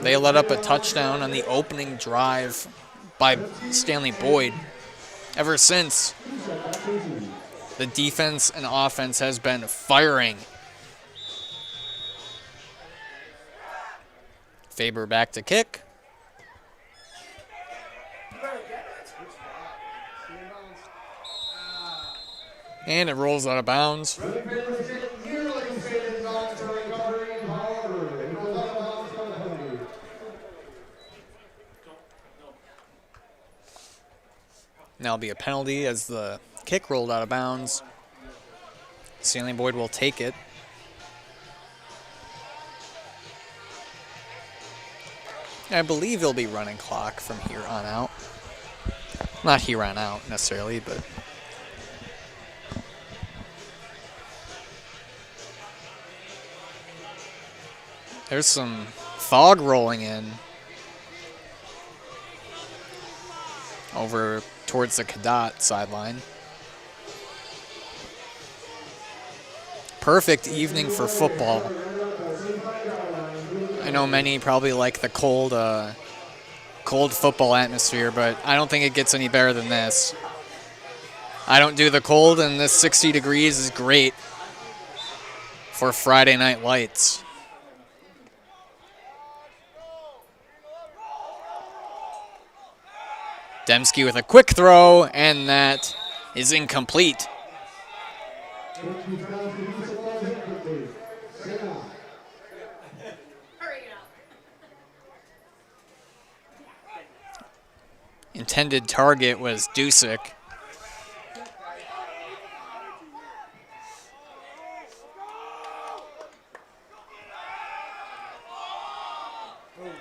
They let up a touchdown on the opening drive by Stanley-Boyd. Ever since, the defense and offense has been firing. Faber back to kick. And it rolls out of bounds. Now be a penalty as the kick rolled out of bounds. Stanley-Boyd will take it. I believe he'll be running clock from here on out. Not here on out necessarily, but there's some fog rolling in over towards the Cadott sideline. Perfect evening for football. I know many probably like the cold football atmosphere, but I don't think it gets any better than this. I don't do the cold, and this 60 degrees is great for Friday Night Lights. Dembski with a quick throw, and that is incomplete. Intended target was Dusick.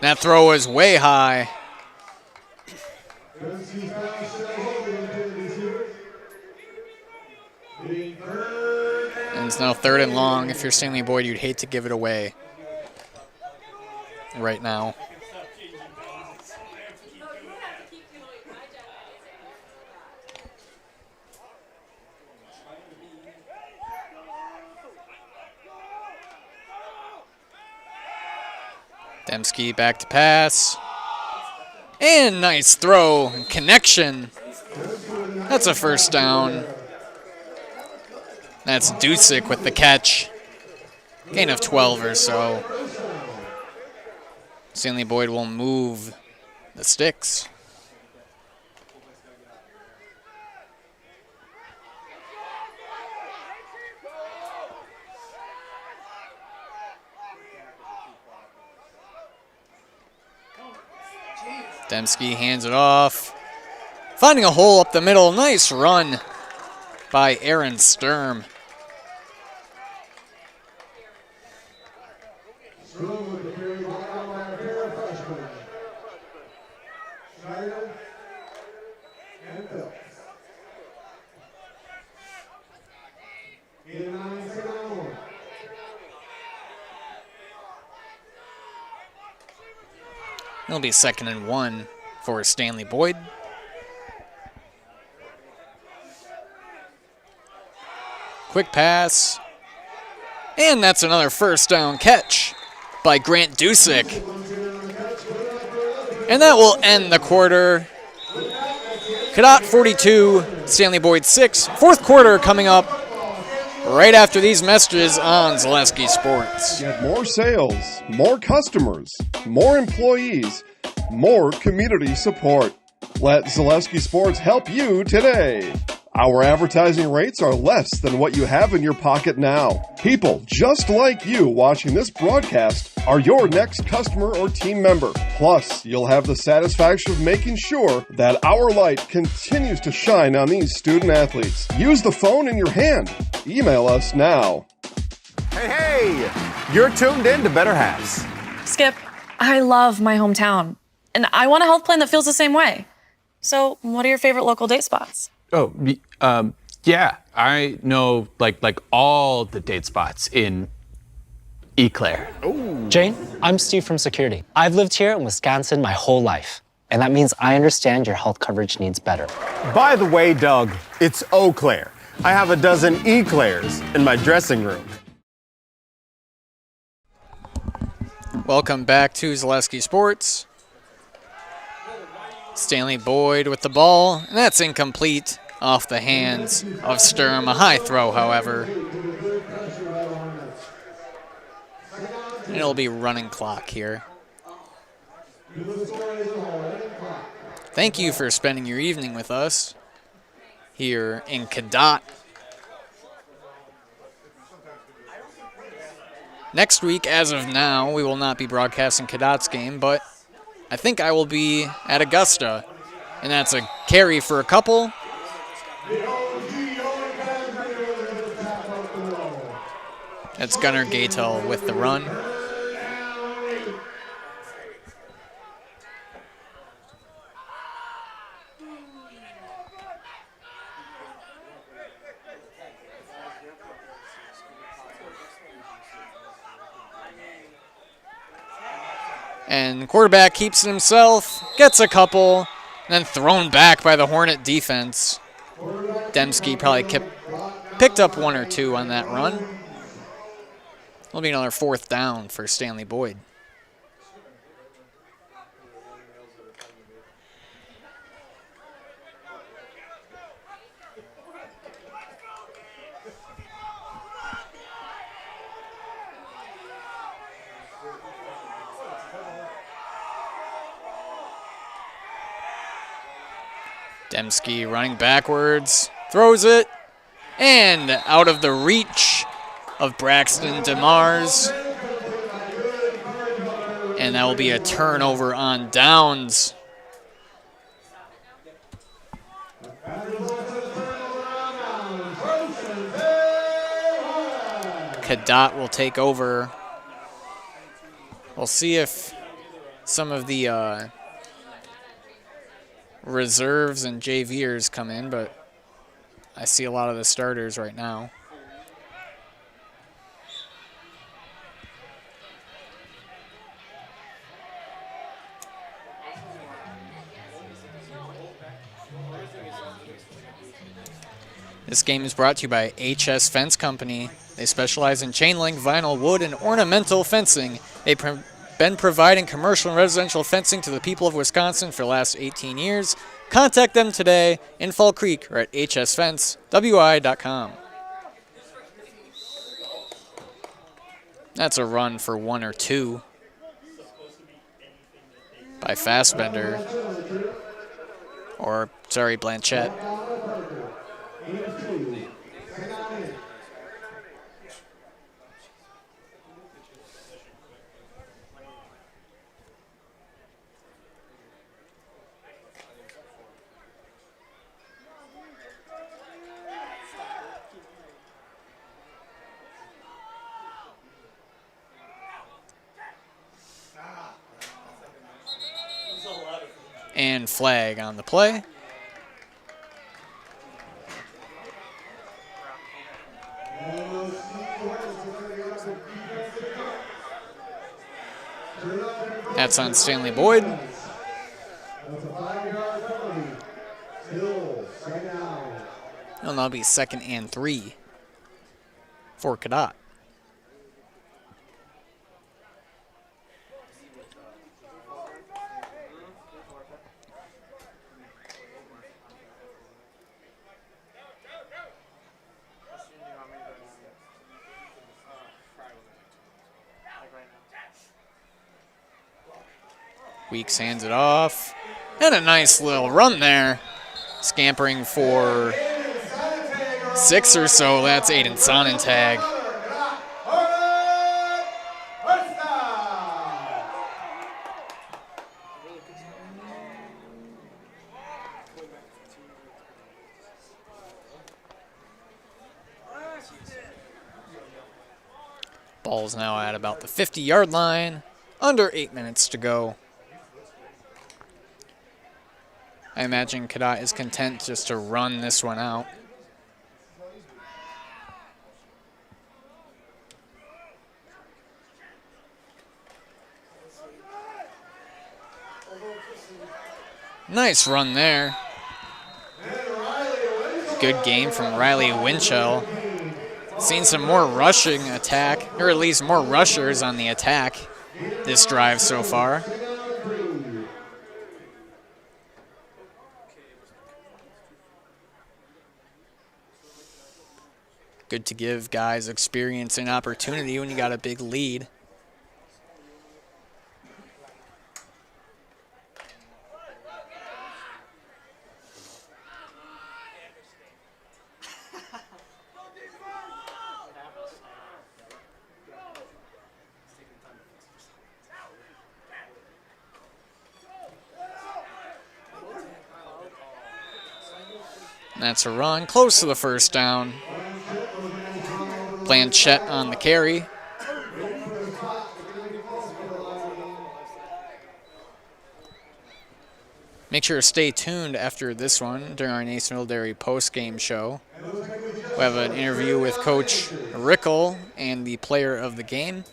That throw was way high. And it's now 3rd and long. If you're Stanley-Boyd, you'd hate to give it away right now. Dembski back to pass. And nice throw and connection. That's a first down. That's Dusick with the catch. Gain of 12 or so. Stanley-Boyd will move the sticks. Dembski hands it off. Finding a hole up the middle. Nice run by Aaron Sturm. It'll be 2nd and 1 for Stanley-Boyd. Quick pass. And that's another first down catch by Grant Dusick. And that will end the quarter. Cadott 42, Stanley-Boyd 6. Fourth quarter coming up right after these messages on Zaleski Sports. Get more sales, more customers, more employees, more community support. Let Zaleski Sports help you today. Our advertising rates are less than what you have in your pocket now. People just like you watching this broadcast are your next customer or team member. Plus, you'll have the satisfaction of making sure that our light continues to shine on these student athletes. Use the phone in your hand. Email us now. Hey, you're tuned in to Better Halves. Skip, I love my hometown, and I want a health plan that feels the same way. So, what are your favorite local date spots? Oh, yeah, I know like all the date spots in Eau Claire. Jane, I'm Steve from Security. I've lived here in Wisconsin my whole life, and that means I understand your health coverage needs better. By the way, Doug, it's Eau Claire. I have a dozen Eclairs in my dressing room. Welcome back to Zaleski Sports. Stanley-Boyd with the ball, and that's incomplete off the hands of Sturm. A high throw, however. And it'll be running clock here. Thank you for spending your evening with us here in Cadott. Next week, as of now, we will not be broadcasting Cadott's game, but I think I will be at Augusta, and that's a carry for a couple. That's Gunnar Gatel with the run. And the quarterback keeps it himself, gets a couple, and then thrown back by the Hornet defense. Dembski probably picked up one or two on that run. It'll be another fourth down for Stanley-Boyd. Dembski running backwards, throws it, and out of the reach of Braxton DeMars. And that will be a turnover on downs. Cadott will take over. We'll see if some of the reserves and JVers come in, but I see a lot of the starters right now. This game is brought to you by HS Fence Company. They specialize in chain link, vinyl, wood, and ornamental fencing. They've been providing commercial and residential fencing to the people of Wisconsin for the last 18 years. Contact them today in Fall Creek or at hsfencewi.com. That's a run for one or two by Fassbender. Or, sorry, Blanchette. And flag on the play. That's on Stanley-Boyd. It'll now be 2nd and 3 for Cadott. Weeks hands it off. And a nice little run there. Scampering for 6 or so. That's Aiden Sonnentag. Ball's now at about the 50-yard line. Under 8 minutes to go. I imagine Cadott is content just to run this one out. Nice run there. Good game from Riley Winchell. Seen some more rushing attack, or at least more rushers on the attack this drive so far. Good to give guys experience and opportunity when you got a big lead. That's a run, close to the first down. Blanchette on the carry. Make sure to stay tuned after this one during our Nasonville Dairy post-game show. We have an interview with Coach Rickle and the player of the game.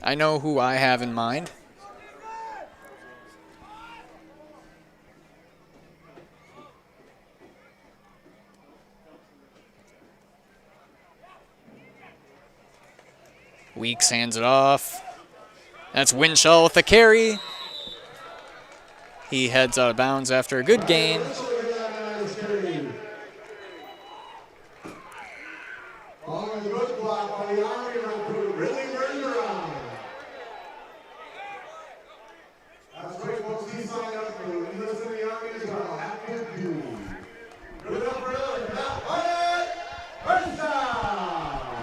I know who I have in mind. Weeks hands it off. That's Winchell with the carry. He heads out of bounds after a good gain.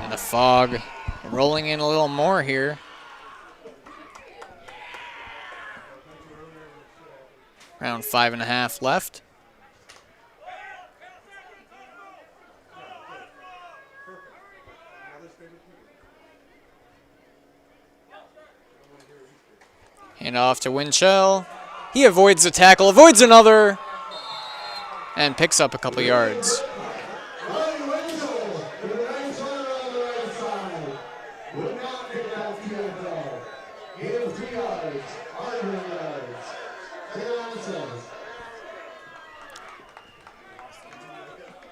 And the fog rolling in a little more here. Around 5.5 left. Hand off to Winchell. He avoids the tackle, avoids another, and picks up a couple yards.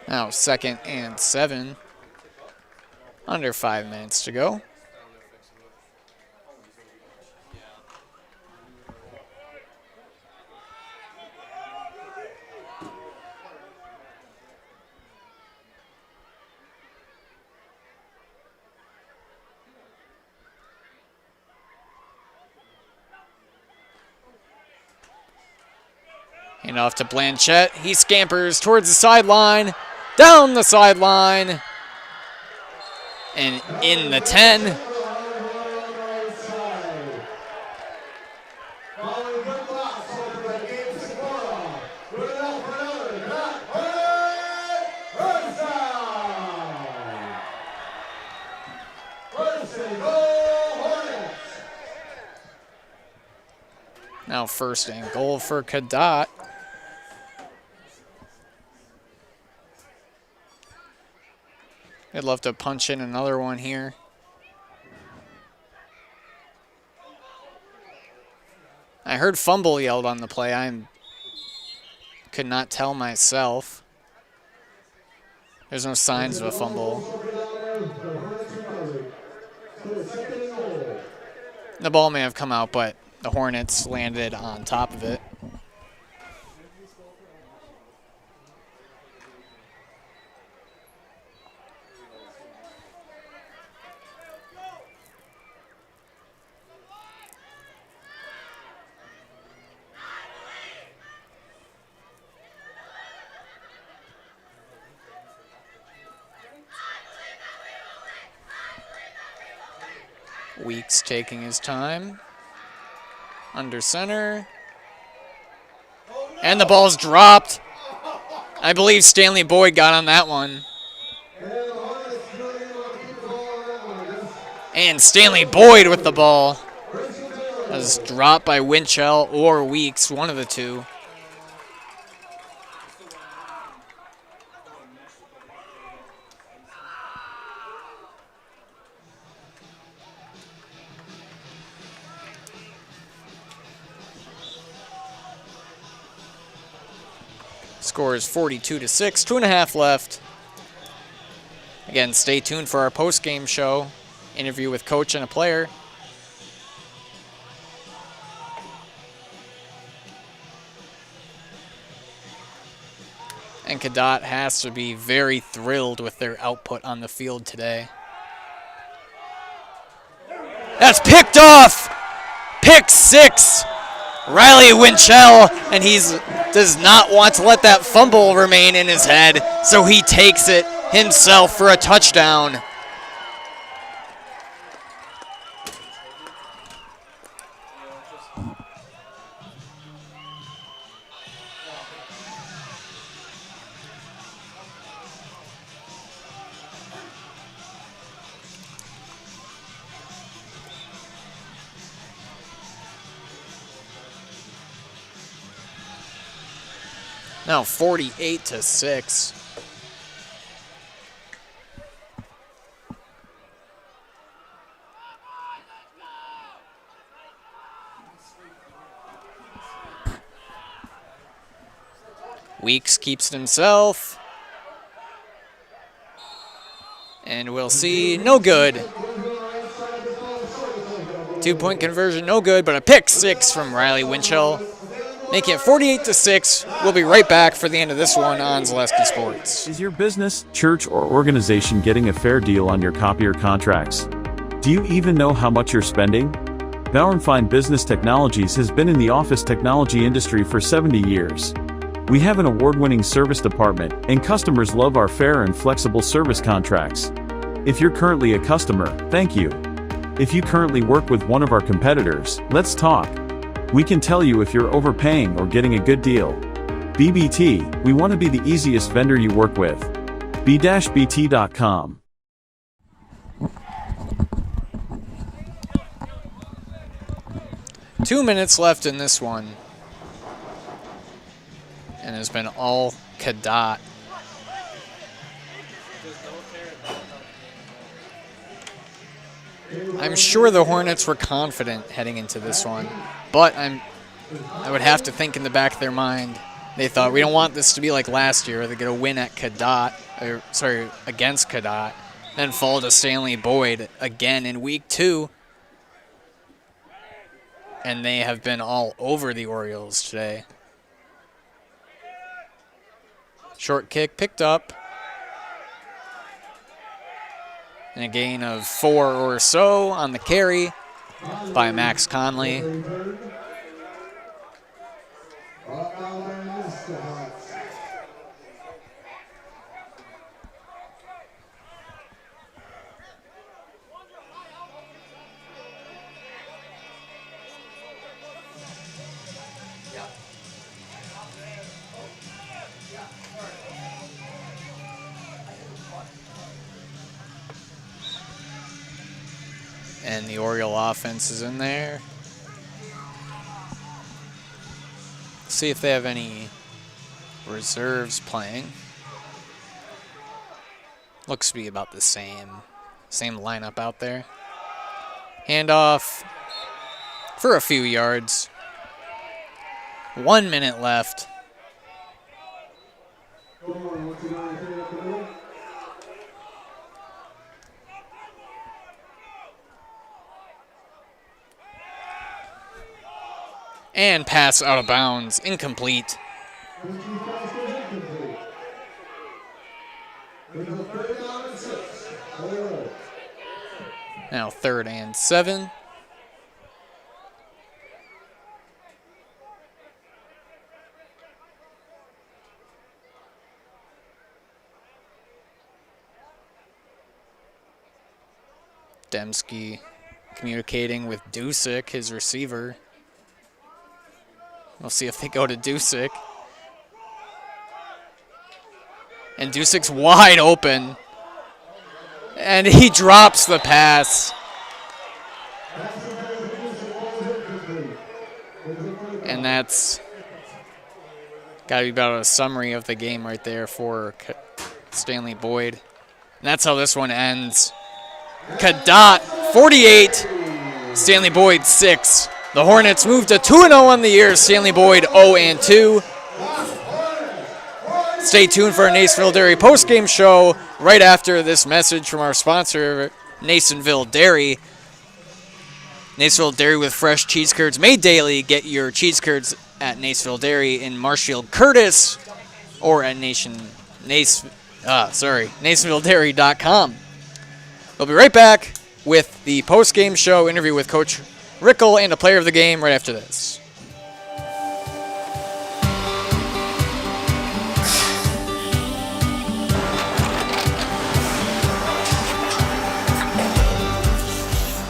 Now 2nd and 7. Under 5 minutes to go. And off to Blanchette. He scampers towards the sideline. Down the sideline. And in the 10. Now 1st and goal for Cadott. I'd love to punch in another one here. I heard fumble yelled on the play. I could not tell myself. There's no signs of a fumble. The ball may have come out, but the Hornets landed on top of it. Weeks taking his time. Under center. And the ball's dropped. I believe Stanley-Boyd got on that one. And Stanley-Boyd with the ball. That was dropped by Winchell or Weeks, one of the two. Score is 42-6, 2.5 left. Again, stay tuned for our post-game show, interview with coach and a player. And Cadott has to be very thrilled with their output on the field today. That's picked off! Pick 6! Riley Winchell, and he does not want to let that fumble remain in his head, so he takes it himself for a touchdown. Now 48-6. Weeks keeps it himself. And we'll see, no good. 2-point conversion, no good, but a pick 6 from Riley Winchell. Making it 48-6. We'll be right back for the end of this one on Zaleski Sports. Is your business, church, or organization getting a fair deal on your copier contracts? Do you even know how much you're spending? Bauer & Fine Business Technologies has been in the office technology industry for 70 years. We have an award-winning service department, and customers love our fair and flexible service contracts. If you're currently a customer, thank you. If you currently work with one of our competitors, let's talk. We can tell you if you're overpaying or getting a good deal. BBT, we want to be the easiest vendor you work with. b-bt.com. Two minutes left in this one. And it's been all Cadott. I'm sure the Hornets were confident heading into this one, but I would have to think in the back of their mind, they thought, we don't want this to be like last year, they get a win at Cadott, against Cadott, then fall to Stanley-Boyd again in week 2. And they have been all over the Orioles today. Short kick picked up. And a gain of 4 or so on the carry by Max Conley. And the Oriole offense is in there. See if they have any reserves playing. Looks to be about the same lineup out there. Handoff for a few yards. 1 minute left. And pass out of bounds, incomplete. Now 3rd and 7. Dembski communicating with Dusick, his receiver. We'll see if they go to Dusick. And Dusick's wide open. And he drops the pass. And that's got to be about a summary of the game right there for Stanley-Boyd. And that's how this one ends. Cadott 48, Stanley-Boyd 6. The Hornets move to 2-0 on the year. Stanley-Boyd 0-2. Stay tuned for our Nasonville Dairy postgame show right after this message from our sponsor, Nasonville Dairy. Nasonville Dairy with fresh cheese curds made daily. Get your cheese curds at Nasonville Dairy in Marshfield Curtis or at NasonvilleDairy.com. We'll be right back with the post-game show interview with Coach Rickle and a player of the game right after this.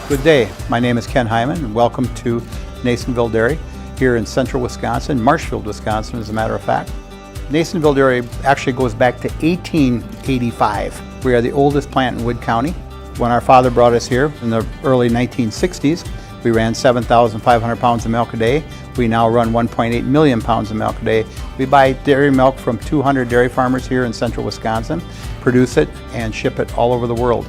Good day. My name is Ken Hyman, and welcome to Nasonville Dairy here in central Wisconsin, Marshfield, Wisconsin, as a matter of fact. Nasonville Dairy actually goes back to 1885. We are the oldest plant in Wood County. When our father brought us here in the early 1960s, we ran 7,500 pounds of milk a day. We now run 1.8 million pounds of milk a day. We buy dairy milk from 200 dairy farmers here in central Wisconsin, produce it, and ship it all over the world.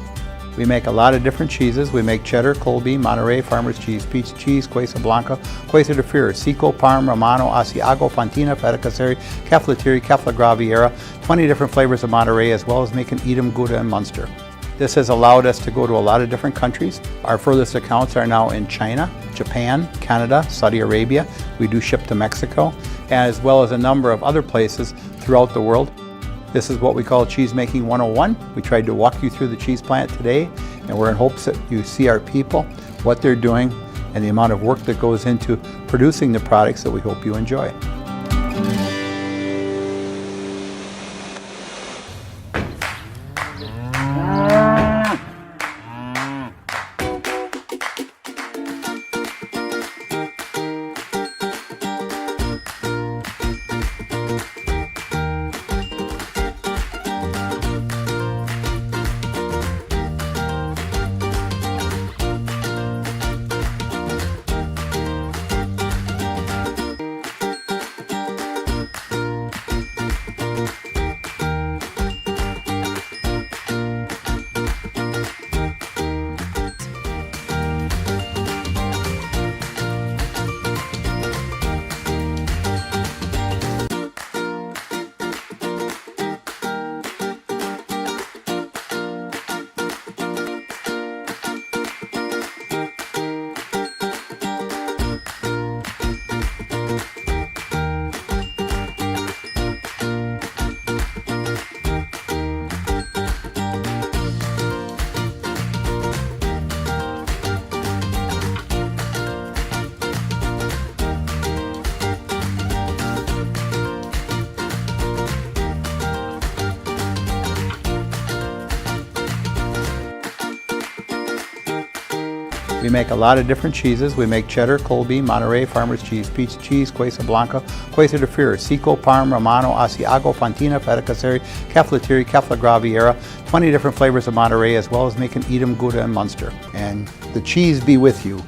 We make a lot of different cheeses. We make cheddar, Colby, Monterey, Farmer's Cheese, Peach Cheese, Quesa Blanca, Quesa de Freer, Seco, Parm, Romano, Asiago, Fontina, Feta Caseri, Cafflatiri, Caffla Graviera, 20 different flavors of Monterey, as well as making Edam, Gouda, and Munster. This has allowed us to go to a lot of different countries. Our furthest accounts are now in China, Japan, Canada, Saudi Arabia. We do ship to Mexico, as well as a number of other places throughout the world. This is what we call Cheese Making 101. We tried to walk you through the cheese plant today, and we're in hopes that you see our people, what they're doing, and the amount of work that goes into producing the products that we hope you enjoy. We make a lot of different cheeses. We make cheddar, Colby, Monterey, Farmer's Cheese, Peach Cheese, Quesa Blanca, Quesa de Freer, Seco, Parm, Romano, Asiago, Fontina, Feta Caseri, Cafflatiri, Caffla Graviera, 20 different flavors of Monterey, as well as making Edam, Gouda, and Munster. And the cheese be with you.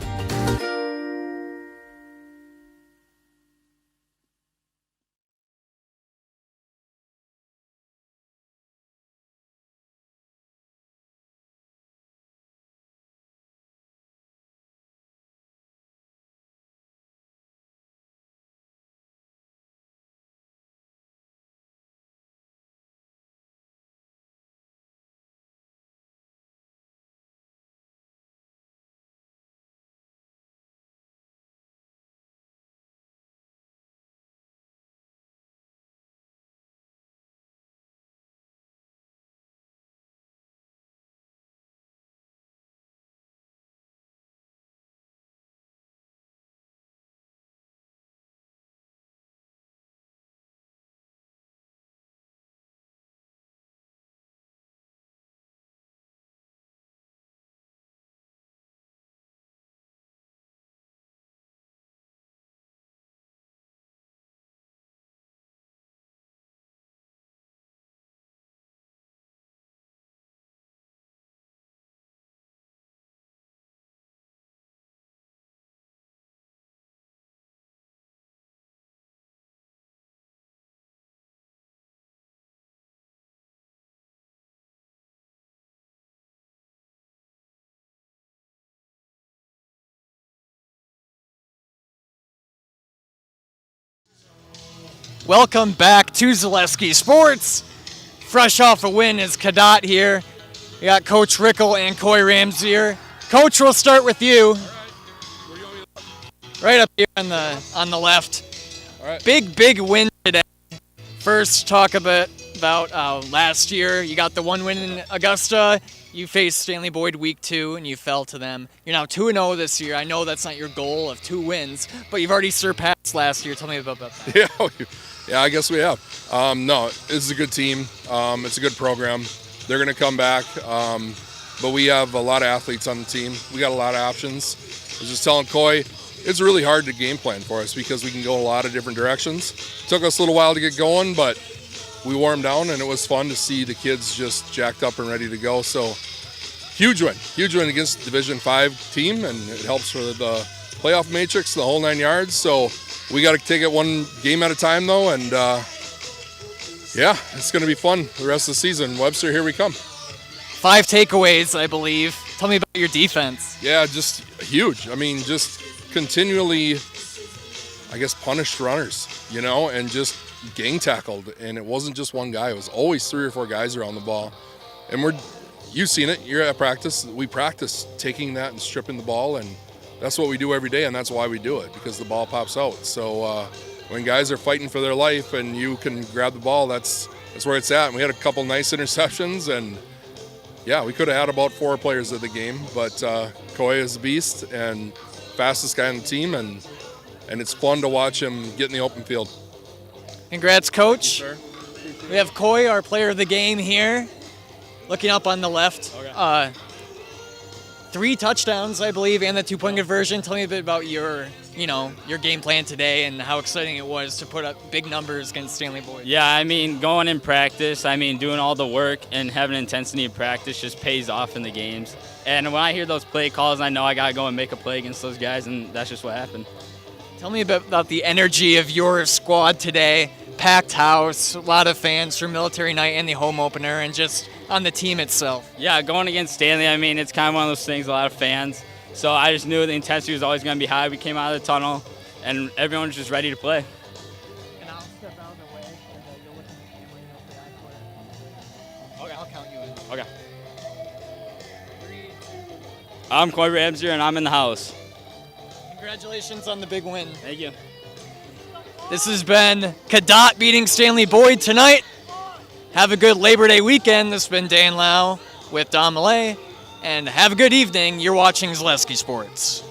Welcome back to Zaleski Sports. Fresh off a win is Cadott here. We got Coach Rickle and Coy Ramsey here. Coach, we'll start with you. Right up here on the left. All right. Big win today. First, talk a bit about last year. You got the one win in Augusta. You faced Stanley-Boyd week 2, and you fell to them. You're now 2-0 this year. I know that's not your goal of 2 wins, but you've already surpassed last year. Tell me about that. Yeah, I guess we have. No, this is a good team. It's a good program. They're going to come back, but we have a lot of athletes on the team. We got a lot of options. I was just telling Coy, it's really hard to game plan for us because we can go a lot of different directions. Took us a little while to get going, but we wore them down, and it was fun to see the kids just jacked up and ready to go. So huge win against Division 5 team, and it helps for the playoff matrix, the whole 9 yards. So we got to take it one game at a time, though, and yeah, it's going to be fun the rest of the season. Webster, here we come. 5 takeaways, I believe. Tell me about your defense. Yeah, just huge. I mean, just continually, I guess, punished runners, and just gang tackled. And it wasn't just one guy. It was always 3 or 4 guys around the ball. And you've seen it. You're at practice. We practice taking that and stripping the ball, and that's what we do every day, and that's why we do it, because the ball pops out. So when guys are fighting for their life and you can grab the ball, that's where it's at. And we had a couple nice interceptions, and yeah, we could have had about 4 players of the game, but Coy is a beast and fastest guy on the team, and it's fun to watch him get in the open field. Congrats, Coach. Yes, sir. We have Coy, our player of the game here, looking up on the left. Okay. 3 touchdowns, I believe, and the 2-point conversion. Tell me a bit about your game plan today and how exciting it was to put up big numbers against Stanley-Boyd. Yeah, I mean, going in practice, doing all the work and having intensity in practice just pays off in the games. And when I hear those play calls, I know I got to go and make a play against those guys, and that's just what happened. Tell me a bit about the energy of your squad today. Packed house, a lot of fans for Military Night and the home opener, and just on the team itself. Yeah, going against Stanley, it's kind of one of those things, a lot of fans. So I just knew the intensity was always going to be high. We came out of the tunnel, and everyone was just ready to play. And I'll step out of the way, and you'll look at the camera, say I quit. Okay, I'll count you in. Okay. 3, 2. I'm Coy Ramsey, and I'm in the house. Congratulations on the big win. Thank you. This has been Cadott beating Stanley-Boyd tonight. Have a good Labor Day weekend. This has been Dan Lau with Don Malay. And have a good evening. You're watching Zaleski Sports.